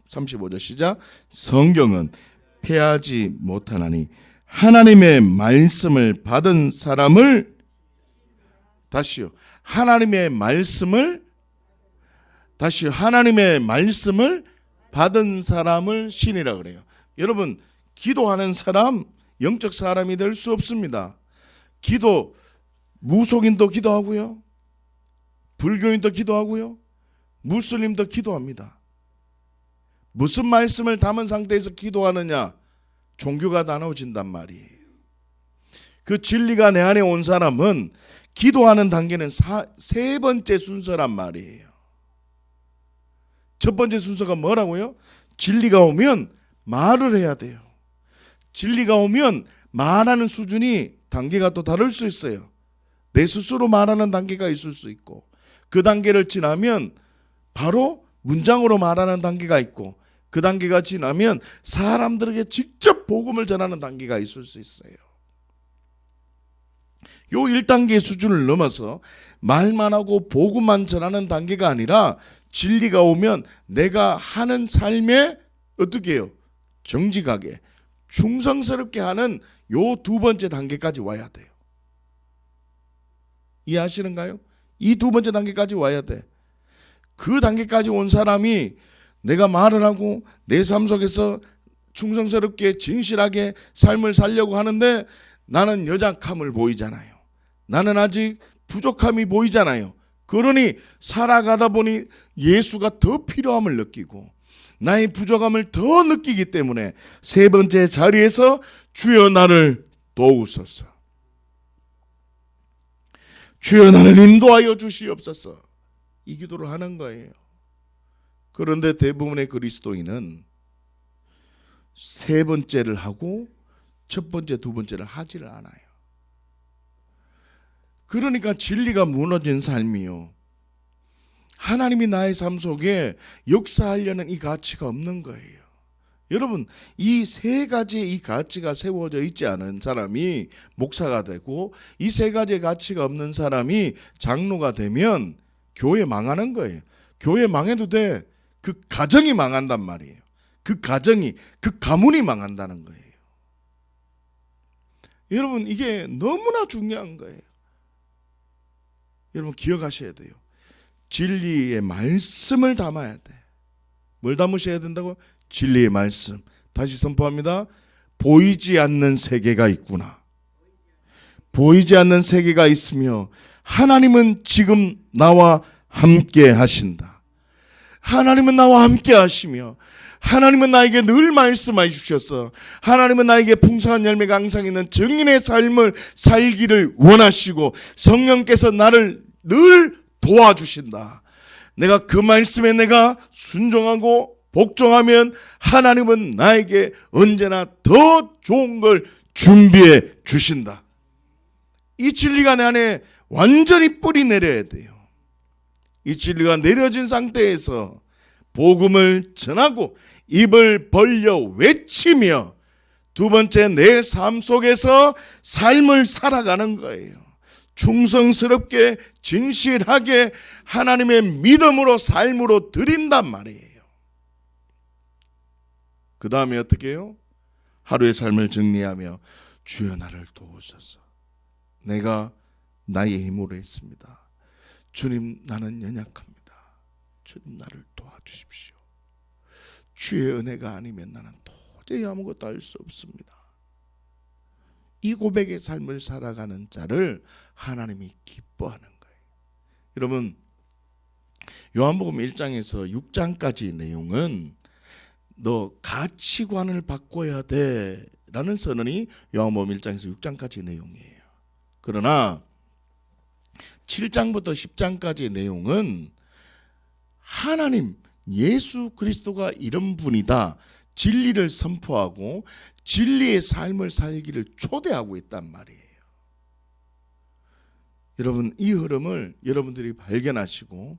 35절 시작. 성경은 패하지 못하나니 하나님의 말씀을 받은 사람을, 다시요, 하나님의 말씀을, 다시요, 하나님의 말씀을 받은 사람을 신이라 그래요. 여러분, 기도하는 사람 영적 사람이 될 수 없습니다. 기도, 무속인도 기도하고요, 불교인도 기도하고요, 무슬림도 기도합니다. 무슨 말씀을 담은 상태에서 기도하느냐? 종교가 나눠진단 말이에요. 그 진리가 내 안에 온 사람은 기도하는 단계는 세 번째 순서란 말이에요. 첫 번째 순서가 뭐라고요? 진리가 오면 말을 해야 돼요. 진리가 오면 말하는 수준이 단계가 또 다를 수 있어요. 내 스스로 말하는 단계가 있을 수 있고, 그 단계를 지나면 바로 문장으로 말하는 단계가 있고, 그 단계가 지나면 사람들에게 직접 복음을 전하는 단계가 있을 수 있어요. 요 1단계 수준을 넘어서 말만 하고 복음만 전하는 단계가 아니라 진리가 오면 내가 하는 삶에 어떻게 해요? 정직하게, 충성스럽게 하는 요 두 번째 단계까지 와야 돼요. 이해하시는가요? 이 두 번째 단계까지 와야 돼. 그 단계까지 온 사람이 내가 말을 하고 내 삶 속에서 충성스럽게 진실하게 삶을 살려고 하는데 나는 연약함을 보이잖아요. 나는 아직 부족함이 보이잖아요. 그러니 살아가다 보니 예수가 더 필요함을 느끼고 나의 부족함을 더 느끼기 때문에 세 번째 자리에서 주여 나를 도우소서, 주여 나를 인도하여 주시옵소서, 이 기도를 하는 거예요. 그런데 대부분의 그리스도인은 세 번째를 하고 첫 번째, 두 번째를 하지를 않아요. 그러니까 진리가 무너진 삶이요, 하나님이 나의 삶 속에 역사하려는 이 가치가 없는 거예요. 여러분, 이 세 가지의 이 가치가 세워져 있지 않은 사람이 목사가 되고 이 세 가지의 가치가 없는 사람이 장로가 되면 교회 망하는 거예요. 교회 망해도 돼. 그 가정이 망한단 말이에요. 그 가정이, 그 가문이 망한다는 거예요. 여러분, 이게 너무나 중요한 거예요. 여러분 기억하셔야 돼요. 진리의 말씀을 담아야 돼. 뭘 담으셔야 된다고? 진리의 말씀. 다시 선포합니다. 보이지 않는 세계가 있구나. 보이지 않는 세계가 있으며 하나님은 지금 나와 함께 하신다. 하나님은 나와 함께 하시며 하나님은 나에게 늘 말씀해 주셔서 하나님은 나에게 풍성한 열매가 항상 있는 증인의 삶을 살기를 원하시고 성령께서 나를 늘 도와주신다. 내가 그 말씀에 내가 순종하고 복종하면 하나님은 나에게 언제나 더 좋은 걸 준비해 주신다. 이 진리가 내 안에 완전히 뿌리 내려야 돼요. 이 진리가 내려진 상태에서 복음을 전하고 입을 벌려 외치며 두 번째 내 삶 속에서 삶을 살아가는 거예요. 충성스럽게 진실하게 하나님의 믿음으로 삶으로 드린단 말이에요. 그 다음에 어떻게 해요? 하루의 삶을 정리하며 주여 나를 도우소서. 내가 나의 힘으로 했습니다. 주님 나는 연약합니다. 주님 나를 도와주십시오. 주의 은혜가 아니면 나는 도저히 아무것도 할 수 없습니다. 이 고백의 삶을 살아가는 자를 하나님이 기뻐하는 거예요. 여러분 요한복음 1장에서 6장까지 내용은 너 가치관을 바꿔야 돼 라는 선언이 요한복음 1장에서 6장까지 내용이에요. 그러나 7장부터 10장까지의 내용은 하나님 예수 그리스도가 이런 분이다 진리를 선포하고 진리의 삶을 살기를 초대하고 있단 말이에요. 여러분 이 흐름을 여러분들이 발견하시고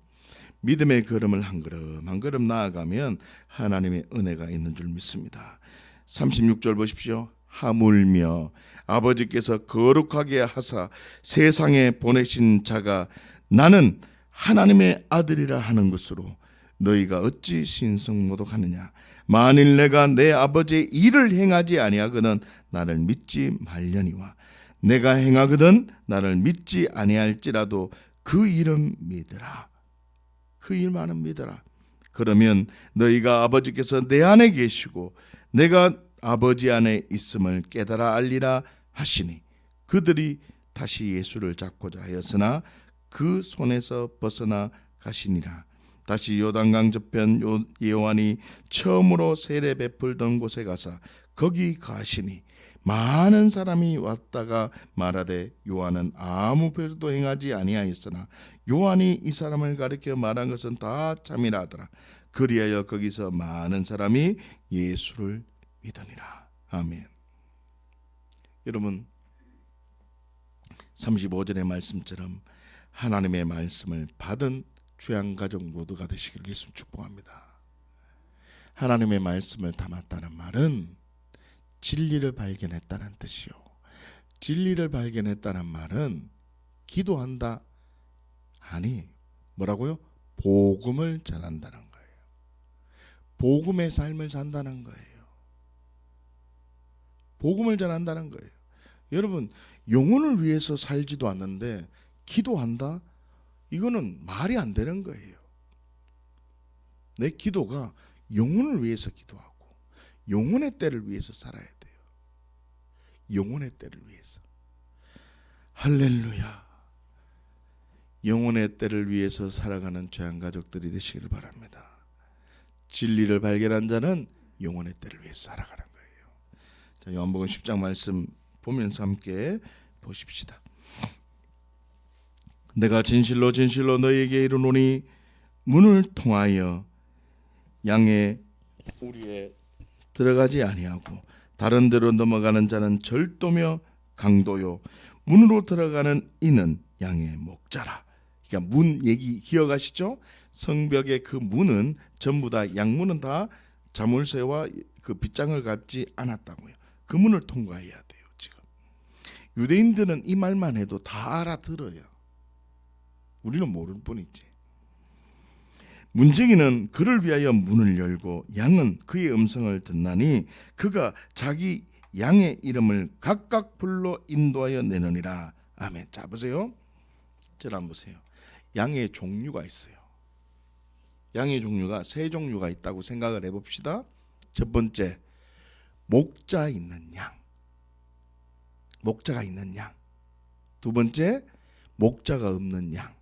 믿음의 걸음을 한 걸음 한 걸음 나아가면 하나님의 은혜가 있는 줄 믿습니다. 36절 보십시오. 하물며 아버지께서 거룩하게 하사 세상에 보내신 자가 나는 하나님의 아들이라 하는 것으로 너희가 어찌 신성모독하느냐. 만일 내가 내 아버지의 일을 행하지 아니하거든 나를 믿지 말려니와 내가 행하거든 나를 믿지 아니할지라도 그 일은 믿으라. 그 일만은 믿으라. 그러면 너희가 아버지께서 내 안에 계시고 내가 아버지 안에 있음을 깨달아 알리라 하시니 그들이 다시 예수를 잡고자 하였으나 그 손에서 벗어나 가시니라. 다시 요단강 저편 요한이 처음으로 세례 베풀던 곳에 가서 거기 가시니 많은 사람이 왔다가 말하되 요한은 아무 표적도 행하지 아니하였으나 요한이 이 사람을 가리켜 말한 것은 다 참이라 하더라. 그리하여 거기서 많은 사람이 예수를 믿으니라. 아멘. 여러분 35절의 말씀처럼 하나님의 말씀을 받은 주양가족 모두가 되시길 예수 축복합니다. 하나님의 말씀을 담았다는 말은 진리를 발견했다는 뜻이요. 진리를 발견했다는 말은 기도한다. 아니 뭐라고요? 복음을 전한다는 거예요. 복음의 삶을 산다는 거예요. 복음을 전한다는 거예요. 여러분 영혼을 위해서 살지도 않는데 기도한다? 이거는 말이 안 되는 거예요. 내 기도가 영혼을 위해서 기도하고 영혼의 때를 위해서 살아야 돼요. 영혼의 때를 위해서. 할렐루야. 영혼의 때를 위해서 살아가는 죄인가족들이 되시기를 바랍니다. 진리를 발견한 자는 영혼의 때를 위해서 살아가는 거예요. 자, 요한복음 10장 말씀 보면서 함께 보십시다. 내가 진실로 진실로 너희에게 이르노니 문을 통하여 양의 우리에 들어가지 아니하고 다른 데로 넘어가는 자는 절도며 강도요 문으로 들어가는 이는 양의 목자라. 그러니까 문 얘기 기억하시죠? 성벽의 그 문은 전부 다 양문은 다 자물쇠와 그 빗장을 갖지 않았다고요. 그 문을 통과해야 돼요. 지금 유대인들은 이 말만 해도 다 알아들어요. 우리는 모를 뿐이지. 문지기는 그를 위하여 문을 열고 양은 그의 음성을 듣나니 그가 자기 양의 이름을 각각 불러 인도하여 내느니라. 아멘. 자, 보세요. 저를 한번 보세요. 양의 종류가 있어요. 양의 종류가 세 종류가 있다고 생각을 해봅시다. 첫 번째, 목자 있는 양. 목자가 있는 양. 두 번째, 목자가 없는 양.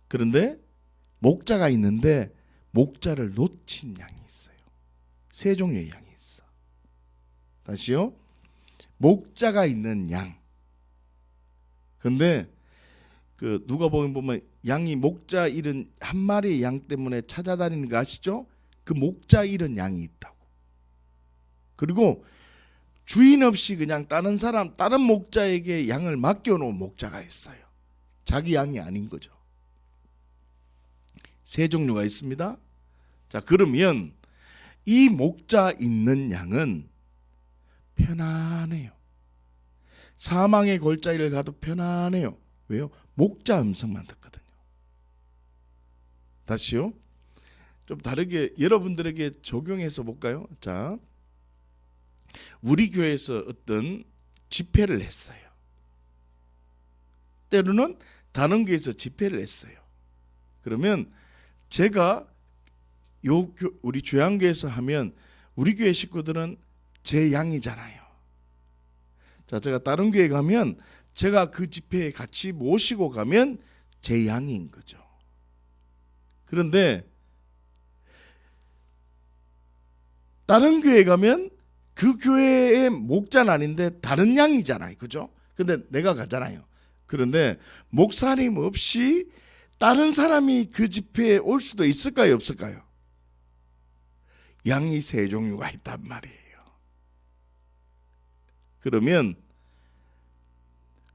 그런데 목자가 있는데 목자를 놓친 양이 있어요. 세 종류의 양이 있어. 다시요. 목자가 있는 양. 근데 그 누가 보면 양이 목자 잃은 한 마리의 양 때문에 찾아다니는 거 아시죠? 그 목자 잃은 양이 있다고. 그리고 주인 없이 그냥 다른 목자에게 양을 맡겨놓은 목자가 있어요. 자기 양이 아닌 거죠. 세 종류가 있습니다. 자, 그러면 이 목자 있는 양은 편안해요. 사망의 골짜기를 가도 편안해요. 왜요? 목자 음성만 듣거든요. 다시요. 좀 다르게 여러분들에게 적용해서 볼까요? 자, 우리 교회에서 어떤 집회를 했어요. 때로는 다른 교회에서 집회를 했어요. 그러면 제가 우리 주양교회에서 하면 우리 교회 식구들은 제 양이잖아요. 자, 제가 다른 교회 가면 제가 그 집회에 같이 모시고 가면 제 양인 거죠. 그런데 다른 교회 가면 그 교회의 목자는 아닌데 다른 양이잖아요. 그죠? 근데 내가 가잖아요. 그런데 목사님 없이 다른 사람이 그 집회에 올 수도 있을까요? 없을까요? 양이 세 종류가 있단 말이에요. 그러면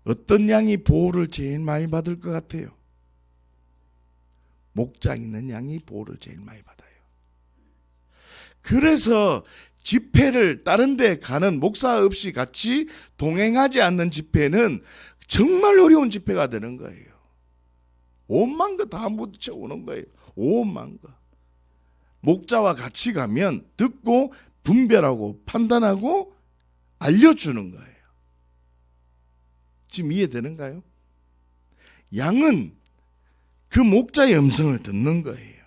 어떤 양이 보호를 제일 많이 받을 것 같아요? 목자 있는 양이 보호를 제일 많이 받아요. 그래서 집회를 다른 데 가는 목사 없이 같이 동행하지 않는 집회는 정말 어려운 집회가 되는 거예요. 5만 거 다 묻혀 오는 거예요. 5만 거. 목자와 같이 가면 듣고 분별하고 판단하고 알려주는 거예요. 지금 이해되는가요? 양은 그 목자의 음성을 듣는 거예요.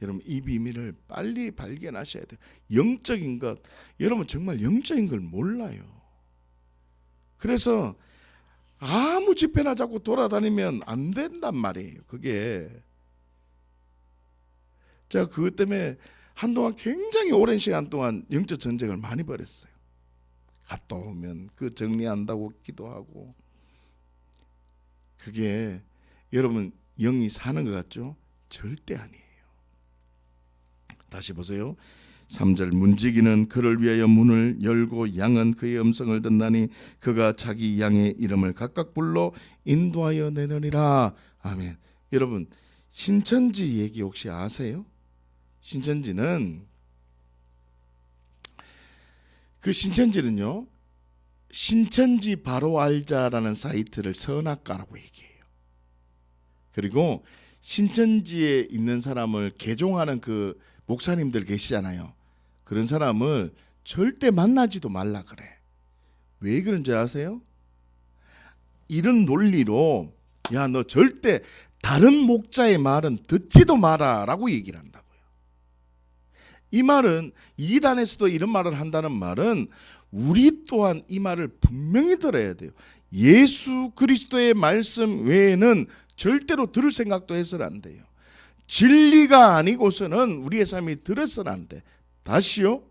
여러분, 이 비밀을 빨리 발견하셔야 돼요. 영적인 것, 여러분 정말 영적인 걸 몰라요. 그래서 아무 집회나 자꾸 돌아다니면 안 된단 말이에요. 그게 제가 그것 때문에 한동안 굉장히 오랜 시간 동안 영적 전쟁을 많이 벌였어요. 갔다 오면 그 정리한다고 기도하고. 그게 여러분 영이 사는 것 같죠? 절대 아니에요. 다시 보세요. 3절, 문지기는 그를 위하여 문을 열고 양은 그의 음성을 듣나니 그가 자기 양의 이름을 각각 불러 인도하여 내느니라. 아멘. 여러분, 신천지 얘기 혹시 아세요? 신천지는요, 신천지 바로 알자라는 사이트를 선악과라고 얘기해요. 그리고 신천지에 있는 사람을 개종하는 그 목사님들 계시잖아요. 그런 사람을 절대 만나지도 말라 그래. 왜 그런지 아세요? 이런 논리로 야, 너 절대 다른 목자의 말은 듣지도 마라 라고 얘기를 한다고요. 이 말은 이단에서도 이런 말을 한다는 말은 우리 또한 이 말을 분명히 들어야 돼요. 예수 그리스도의 말씀 외에는 절대로 들을 생각도 해서는 안 돼요. 진리가 아니고서는 우리의 삶이 들어서는 안 돼. 다시요.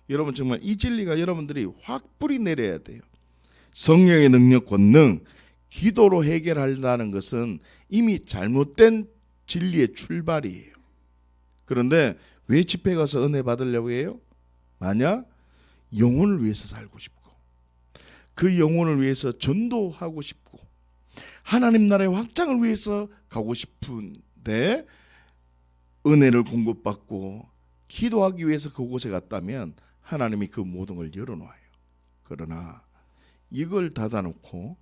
여러분 정말 이 진리가 여러분들이 확 뿌리 내려야 돼요. 성령의 능력 권능, 기도로 해결한다는 것은 이미 잘못된 진리의 출발이에요. 그런데 왜 집회 가서 은혜 받으려고 해요? 만약 영혼을 위해서 살고 싶고 그 영혼을 위해서 전도하고 싶고 하나님 나라의 확장을 위해서 가고 싶은데 은혜를 공급받고 기도하기 위해서 그곳에 갔다면 하나님이 그 모든 걸 열어놓아요. 그러나 이걸 닫아놓고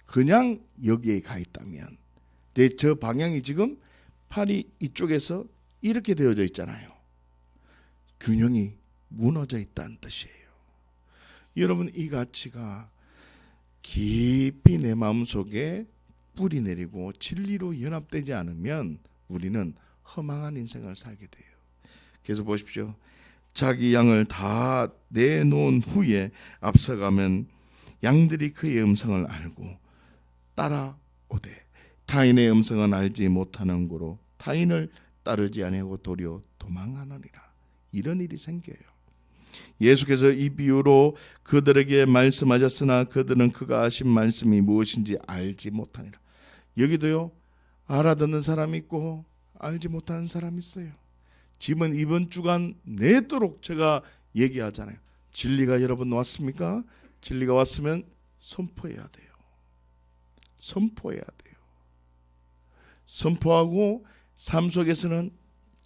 그냥 여기에 가 있다면, 저 방향이 지금 팔이 이쪽에서 이렇게 되어져 있잖아요. 균형이 무너져 있다는 뜻이에요. 여러분, 이 가치가 깊이 내 마음속에 뿌리 내리고 진리로 연합되지 않으면 우리는 허망한 인생을 살게 돼요. 그래서 보십시오. 자기 양을 다 내놓은 후에 앞서가면 양들이 그의 음성을 알고 따라오되 타인의 음성은 알지 못하는 고로 타인을 따르지 아니하고 도리어 도망하느니라. 이런 일이 생겨요. 예수께서 이 비유로 그들에게 말씀하셨으나 그들은 그가 하신 말씀이 무엇인지 알지 못하니라. 여기도요, 알아듣는 사람이 있고 알지 못하는 사람이 있어요. 지금 이번 주간 내도록 제가 얘기하잖아요. 진리가 여러분 왔습니까? 진리가 왔으면 선포해야 돼요. 선포해야 돼요. 선포하고 삶 속에서는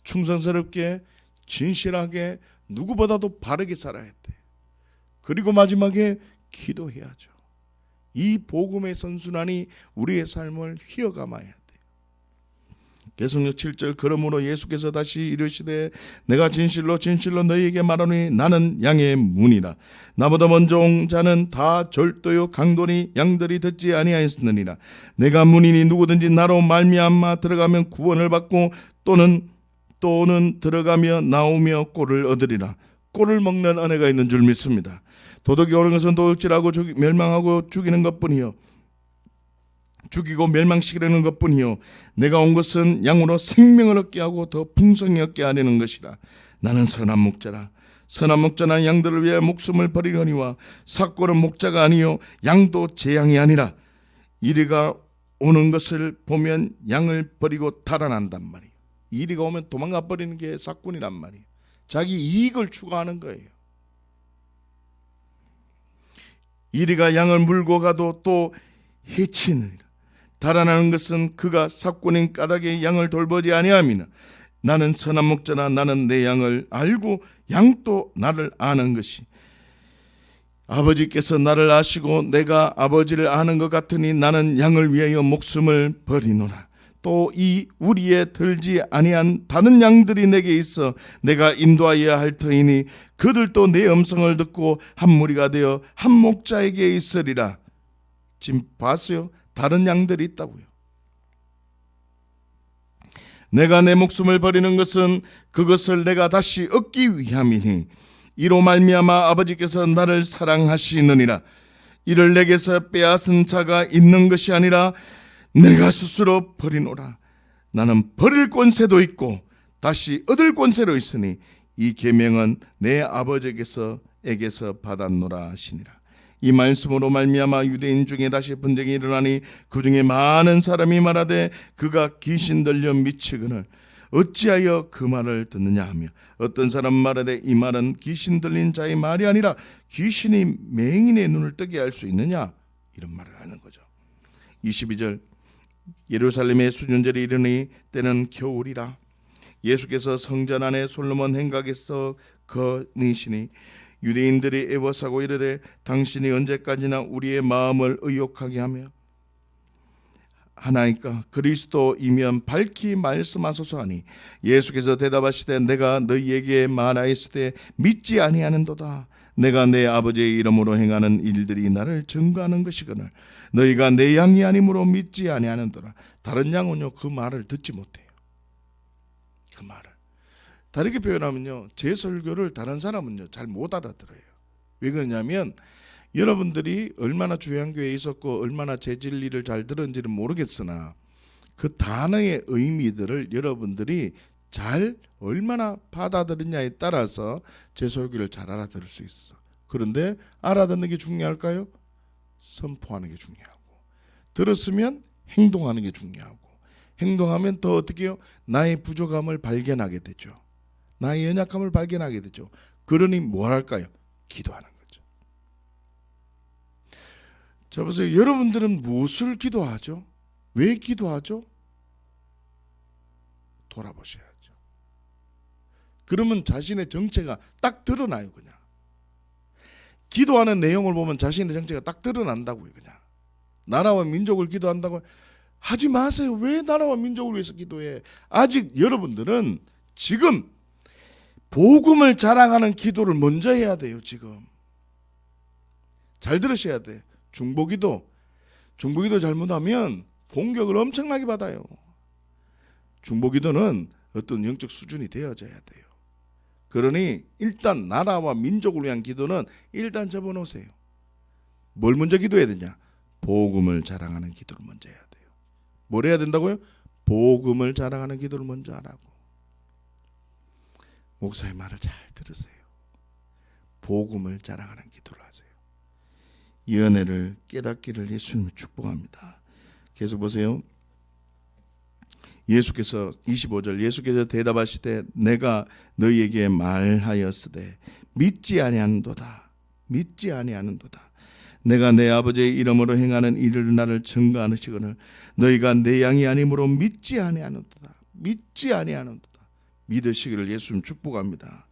충성스럽게 진실하게 누구보다도 바르게 살아야 돼. 그리고 마지막에 기도해야죠. 이 복음의 선순환이 우리의 삶을 휘어감아야 돼. 계속력 7절 그러므로 예수께서 다시 이르시되 내가 진실로 진실로 너희에게 말하노니 나는 양의 문이라. 나보다 먼저 온 자는 다 절도요 강도니 양들이 듣지 아니하였느니라. 내가 문이니 누구든지 나로 말미암아 들어가면 구원을 받고 또는 들어가며 나오며 꼴을 얻으리라. 꼴을 먹는 은혜가 있는 줄 믿습니다. 도덕이 옳은 것은 도둑질하고 멸망하고 죽이는 것뿐이요 죽이고 멸망시키려는 것뿐이요 내가 온 것은 양으로 생명을 얻게 하고 더 풍성히 얻게 하려는 것이라. 나는 선한 목자라. 선한 목자는 양들을 위해 목숨을 버리려니와 삭골은 목자가 아니요 양도 제 양이 아니라. 이리가 오는 것을 보면 양을 버리고 달아난단 말이에요. 이리가 오면 도망가 버리는 게 삭꾼이란 말이에요. 자기 이익을 추구하는 거예요. 이리가 양을 물고 가도 또 해치느니라. 달아나는 것은 그가 삭꾼인 까닭에 양을 돌보지 아니함이나 나는 선한 목자나 나는 내 양을 알고 양도 나를 아는 것이 아버지께서 나를 아시고 내가 아버지를 아는 것 같으니 나는 양을 위하여 목숨을 버리노라. 또 이 우리에 들지 아니한 다른 양들이 내게 있어 내가 인도하여야 할 터이니 그들도 내 음성을 듣고 한 무리가 되어 한 목자에게 있으리라. 지금 봤어요? 다른 양들이 있다고요. 내가 내 목숨을 버리는 것은 그것을 내가 다시 얻기 위함이니 이로 말미암아 아버지께서 나를 사랑하시느니라. 이를 내게서 빼앗은 자가 있는 것이 아니라 내가 스스로 버리노라. 나는 버릴 권세도 있고 다시 얻을 권세도 있으니 이 계명은 내 아버지께서 받았노라 하시니라. 이 말씀으로 말미암아 유대인 중에 다시 분쟁이 일어나니 그 중에 많은 사람이 말하되 그가 귀신 들려 미치거늘 어찌하여 그 말을 듣느냐 하며 어떤 사람 말하되 이 말은 귀신 들린 자의 말이 아니라 귀신이 맹인의 눈을 뜨게 할 수 있느냐, 이런 말을 하는 거죠. 22절 예루살렘의 수년절이 이르니 때는 겨울이라. 예수께서 성전 안에 솔로몬 행각에서 거니시니 유대인들이 애워싸고 이르되 당신이 언제까지나 우리의 마음을 의욕하게 하며 하나이까 그리스도이면 밝히 말씀하소서 하니 예수께서 대답하시되 내가 너희에게 말하였으되 믿지 아니하는도다. 내가 내 아버지의 이름으로 행하는 일들이 나를 증거하는 것이거늘 너희가 내 양이 아니므로 믿지 아니하는도라. 다른 양은요 그 말을 듣지 못해요. 그 말을 다르게 표현하면요, 제 설교를 다른 사람은요 잘 못 알아들어요. 왜 그러냐면 여러분들이 얼마나 주양교회에 있었고 얼마나 제 진리를 잘 들은지는 모르겠으나 그 단어의 의미들을 여러분들이 잘 얼마나 받아들이냐에 따라서 제 설교를 잘 알아들을 수 있어. 그런데 알아듣는 게 중요할까요? 선포하는 게 중요하고, 들었으면 행동하는 게 중요하고, 행동하면 더 어떻게 해요? 나의 부족함을 발견하게 되죠. 나의 연약함을 발견하게 되죠. 그러니 뭘 할까요? 기도하는 거죠. 자 보세요. 여러분들은 무엇을 기도하죠? 왜 기도하죠? 돌아보셔야죠. 그러면 자신의 정체가 딱 드러나요. 그냥 기도하는 내용을 보면 자신의 정체가 딱 드러난다고요. 그냥 나라와 민족을 기도한다고 하지 마세요. 왜 나라와 민족을 위해서 기도해? 아직 여러분들은 지금 복음을 자랑하는 기도를 먼저 해야 돼요. 지금 잘 들으셔야 돼. 중보기도 잘못하면 공격을 엄청나게 받아요. 중보기도는 어떤 영적 수준이 되어져야 돼요. 그러니 일단 나라와 민족을 위한 기도는 일단 접어놓으세요. 뭘 먼저 기도해야 되냐? 복음을 자랑하는 기도를 먼저 해야 돼요. 뭘 해야 된다고요? 복음을 자랑하는 기도를 먼저 하라고. 목사의 말을 잘 들으세요. 복음을 자랑하는 기도를 하세요. 이 은혜를 깨닫기를 예수님을 축복합니다. 계속 보세요. 예수께서 25절 예수께서 대답하시되 내가 너희에게 말하였으되 믿지 아니하는도다. 내가 내 아버지의 이름으로 행하는 일을 나를 증거하시거늘 너희가 내 양이 아니므로 믿지 아니하는도다. 믿으시기를 예수님 축복합니다.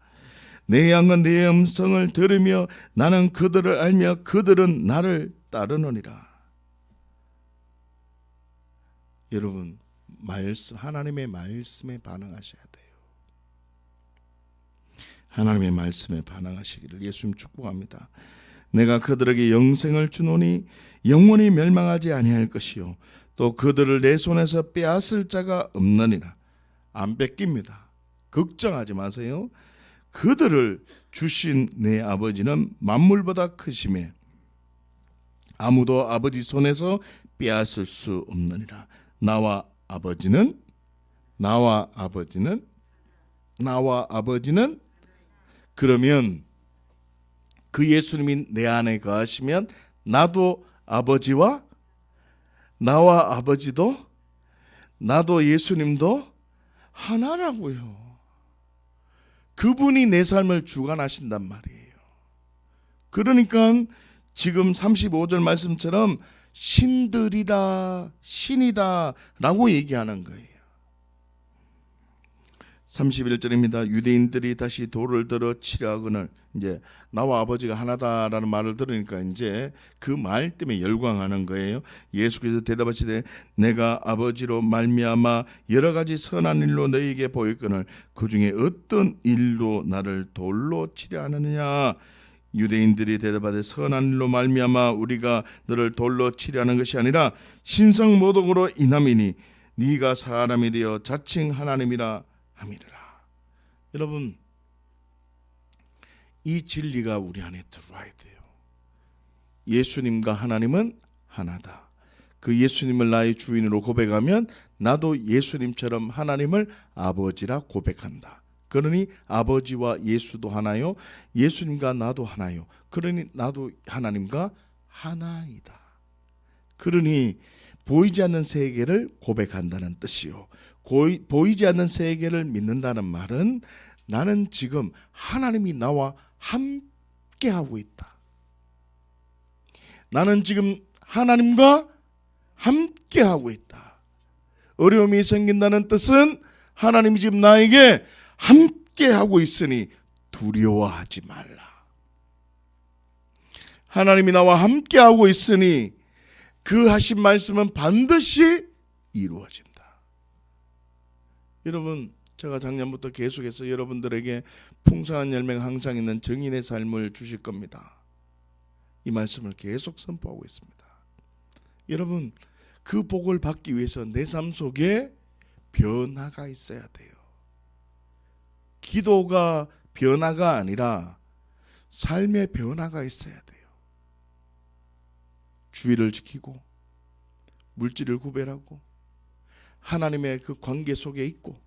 내 양은 내 음성을 들으며 나는 그들을 알며 그들은 나를 따르느니라. 여러분, 하나님의 말씀에 반응하셔야 돼요. 하나님의 말씀에 반응하시기를 예수님 축복합니다. 내가 그들에게 영생을 주노니 영원히 멸망하지 아니할 것이요 또 그들을 내 손에서 빼앗을 자가 없느니라. 안 뺏깁니다. 걱정하지 마세요. 그들을 주신 내 아버지는 만물보다 크심에 아무도 아버지 손에서 빼앗을 수 없느니라. 나와 아버지는 그러면 그 예수님이 내 안에 거하시면 나도 아버지와 나와 아버지도 나도 예수님도 하나라고요. 그분이 내 삶을 주관하신단 말이에요. 그러니까 지금 35절 말씀처럼 신들이다, 신이다 라고 얘기하는 거예요. 31절입니다. 유대인들이 다시 돌을 들어 치려 하거늘, 이제 나와 아버지가 하나다라는 말을 들으니까 이제 그 말 때문에 열광하는 거예요. 예수께서 대답하시되 내가 아버지로 말미암아 여러 가지 선한 일로 너희에게 보였거늘 그 중에 어떤 일로 나를 돌로 치려 하느냐. 유대인들이 대답하되 선한 일로 말미암아 우리가 너를 돌로 치려 하는 것이 아니라 신성 모독으로 인함이니 네가 사람이 되어 자칭 하나님이라 함이라. 여러분, 이 진리가 우리 안에 들어와야 돼요. 예수님과 하나님은 하나다. 그 예수님을 나의 주인으로 고백하면 나도 예수님처럼 하나님을 아버지라 고백한다. 그러니 아버지와 예수도 하나요, 예수님과 나도 하나요. 그러니 나도 하나님과 하나이다. 그러니 보이지 않는 세계를 고백한다는 뜻이요, 보이지 않는 세계를 믿는다는 말은 나는 지금 하나님이 나와 함께하고 있다. 나는 지금 하나님과 함께하고 있다. 어려움이 생긴다는 뜻은 하나님이 지금 나에게 함께하고 있으니 두려워하지 말라. 하나님이 나와 함께하고 있으니 그 하신 말씀은 반드시 이루어진다. 여러분, 제가 작년부터 계속해서 여러분들에게 풍성한 열매가 항상 있는 정인의 삶을 주실 겁니다. 이 말씀을 계속 선포하고 있습니다. 여러분, 그 복을 받기 위해서 내 삶 속에 변화가 있어야 돼요. 기도가 변화가 아니라 삶의 변화가 있어야 돼요. 주의를 지키고 물질을 구별하고 하나님의 그 관계 속에 있고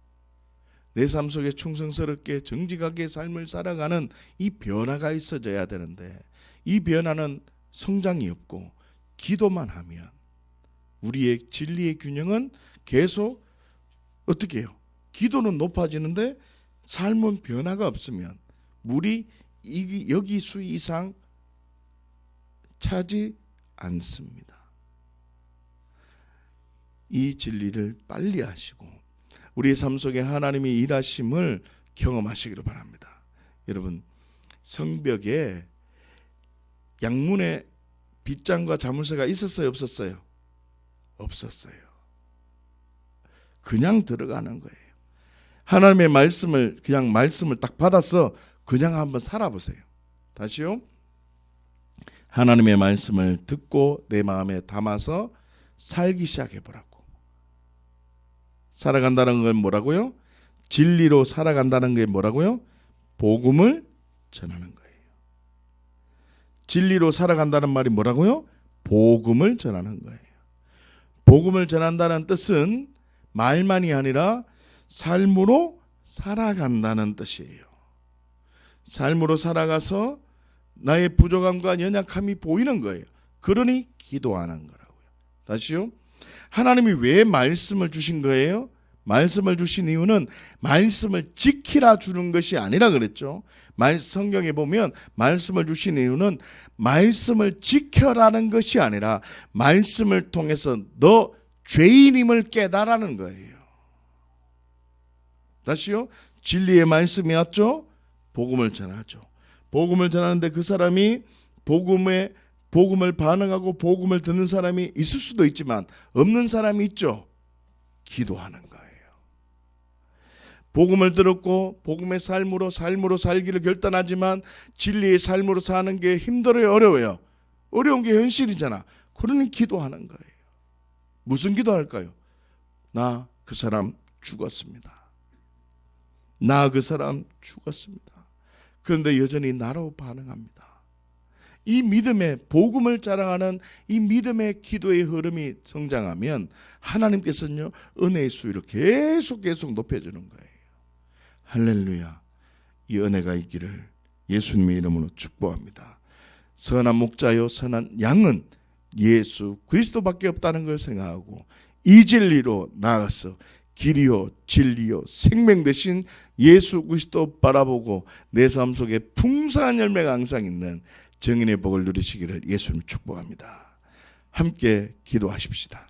내 삶 속에 충성스럽게 정직하게 삶을 살아가는 이 변화가 있어져야 되는데, 이 변화는 성장이 없고 기도만 하면 우리의 진리의 균형은 계속 어떻게 해요? 기도는 높아지는데 삶은 변화가 없으면 물이 여기 수 이상 차지 않습니다. 이 진리를 빨리 하시고 우리의 삶 속에 하나님이 일하심을 경험하시기를 바랍니다. 여러분, 성벽에 양문에 빗장과 자물쇠가 있었어요, 없었어요? 없었어요. 그냥 들어가는 거예요. 하나님의 말씀을 그냥 말씀을 딱 받아서 그냥 한번 살아보세요. 다시요. 하나님의 말씀을 듣고 내 마음에 담아서 살기 시작해 보라고. 살아간다는 건 뭐라고요? 진리로 살아간다는 게 뭐라고요? 복음을 전하는 거예요. 진리로 살아간다는 말이 뭐라고요? 복음을 전하는 거예요. 복음을 전한다는 뜻은 말만이 아니라 삶으로 살아간다는 뜻이에요. 삶으로 살아가서 나의 부족함과 연약함이 보이는 거예요. 그러니 기도하는 거라고요. 다시요. 하나님이 왜 말씀을 주신 거예요? 말씀을 주신 이유는 말씀을 지키라 주는 것이 아니라 그랬죠. 성경에 보면 말씀을 주신 이유는 말씀을 지켜라는 것이 아니라 말씀을 통해서 너 죄인임을 깨달으라는 거예요. 다시요. 진리의 말씀이 왔죠. 복음을 전하죠. 복음을 전하는데 그 사람이 복음을 반응하고 복음을 듣는 사람이 있을 수도 있지만 없는 사람이 있죠. 기도하는 거예요. 복음을 들었고 복음의 삶으로 살기를 결단하지만 진리의 삶으로 사는 게 힘들어요, 어려워요? 어려운 게 현실이잖아. 그러니 기도하는 거예요. 무슨 기도할까요? 나 그 사람 죽었습니다. 나 그 사람 죽었습니다. 그런데 여전히 나로 반응합니다. 이 믿음의 복음을 자랑하는 이 믿음의 기도의 흐름이 성장하면 하나님께서는요 은혜의 수위를 계속 높여주는 거예요. 할렐루야. 이 은혜가 있기를 예수님의 이름으로 축복합니다. 선한 목자요 선한 양은 예수 그리스도밖에 없다는 걸 생각하고 이 진리로 나아가서 길이요 진리요 생명 되신 예수 그리스도 바라보고 내 삶 속에 풍성한 열매가 항상 있는 정인의 복을 누리시기를 예수님 축복합니다. 함께 기도하십시다.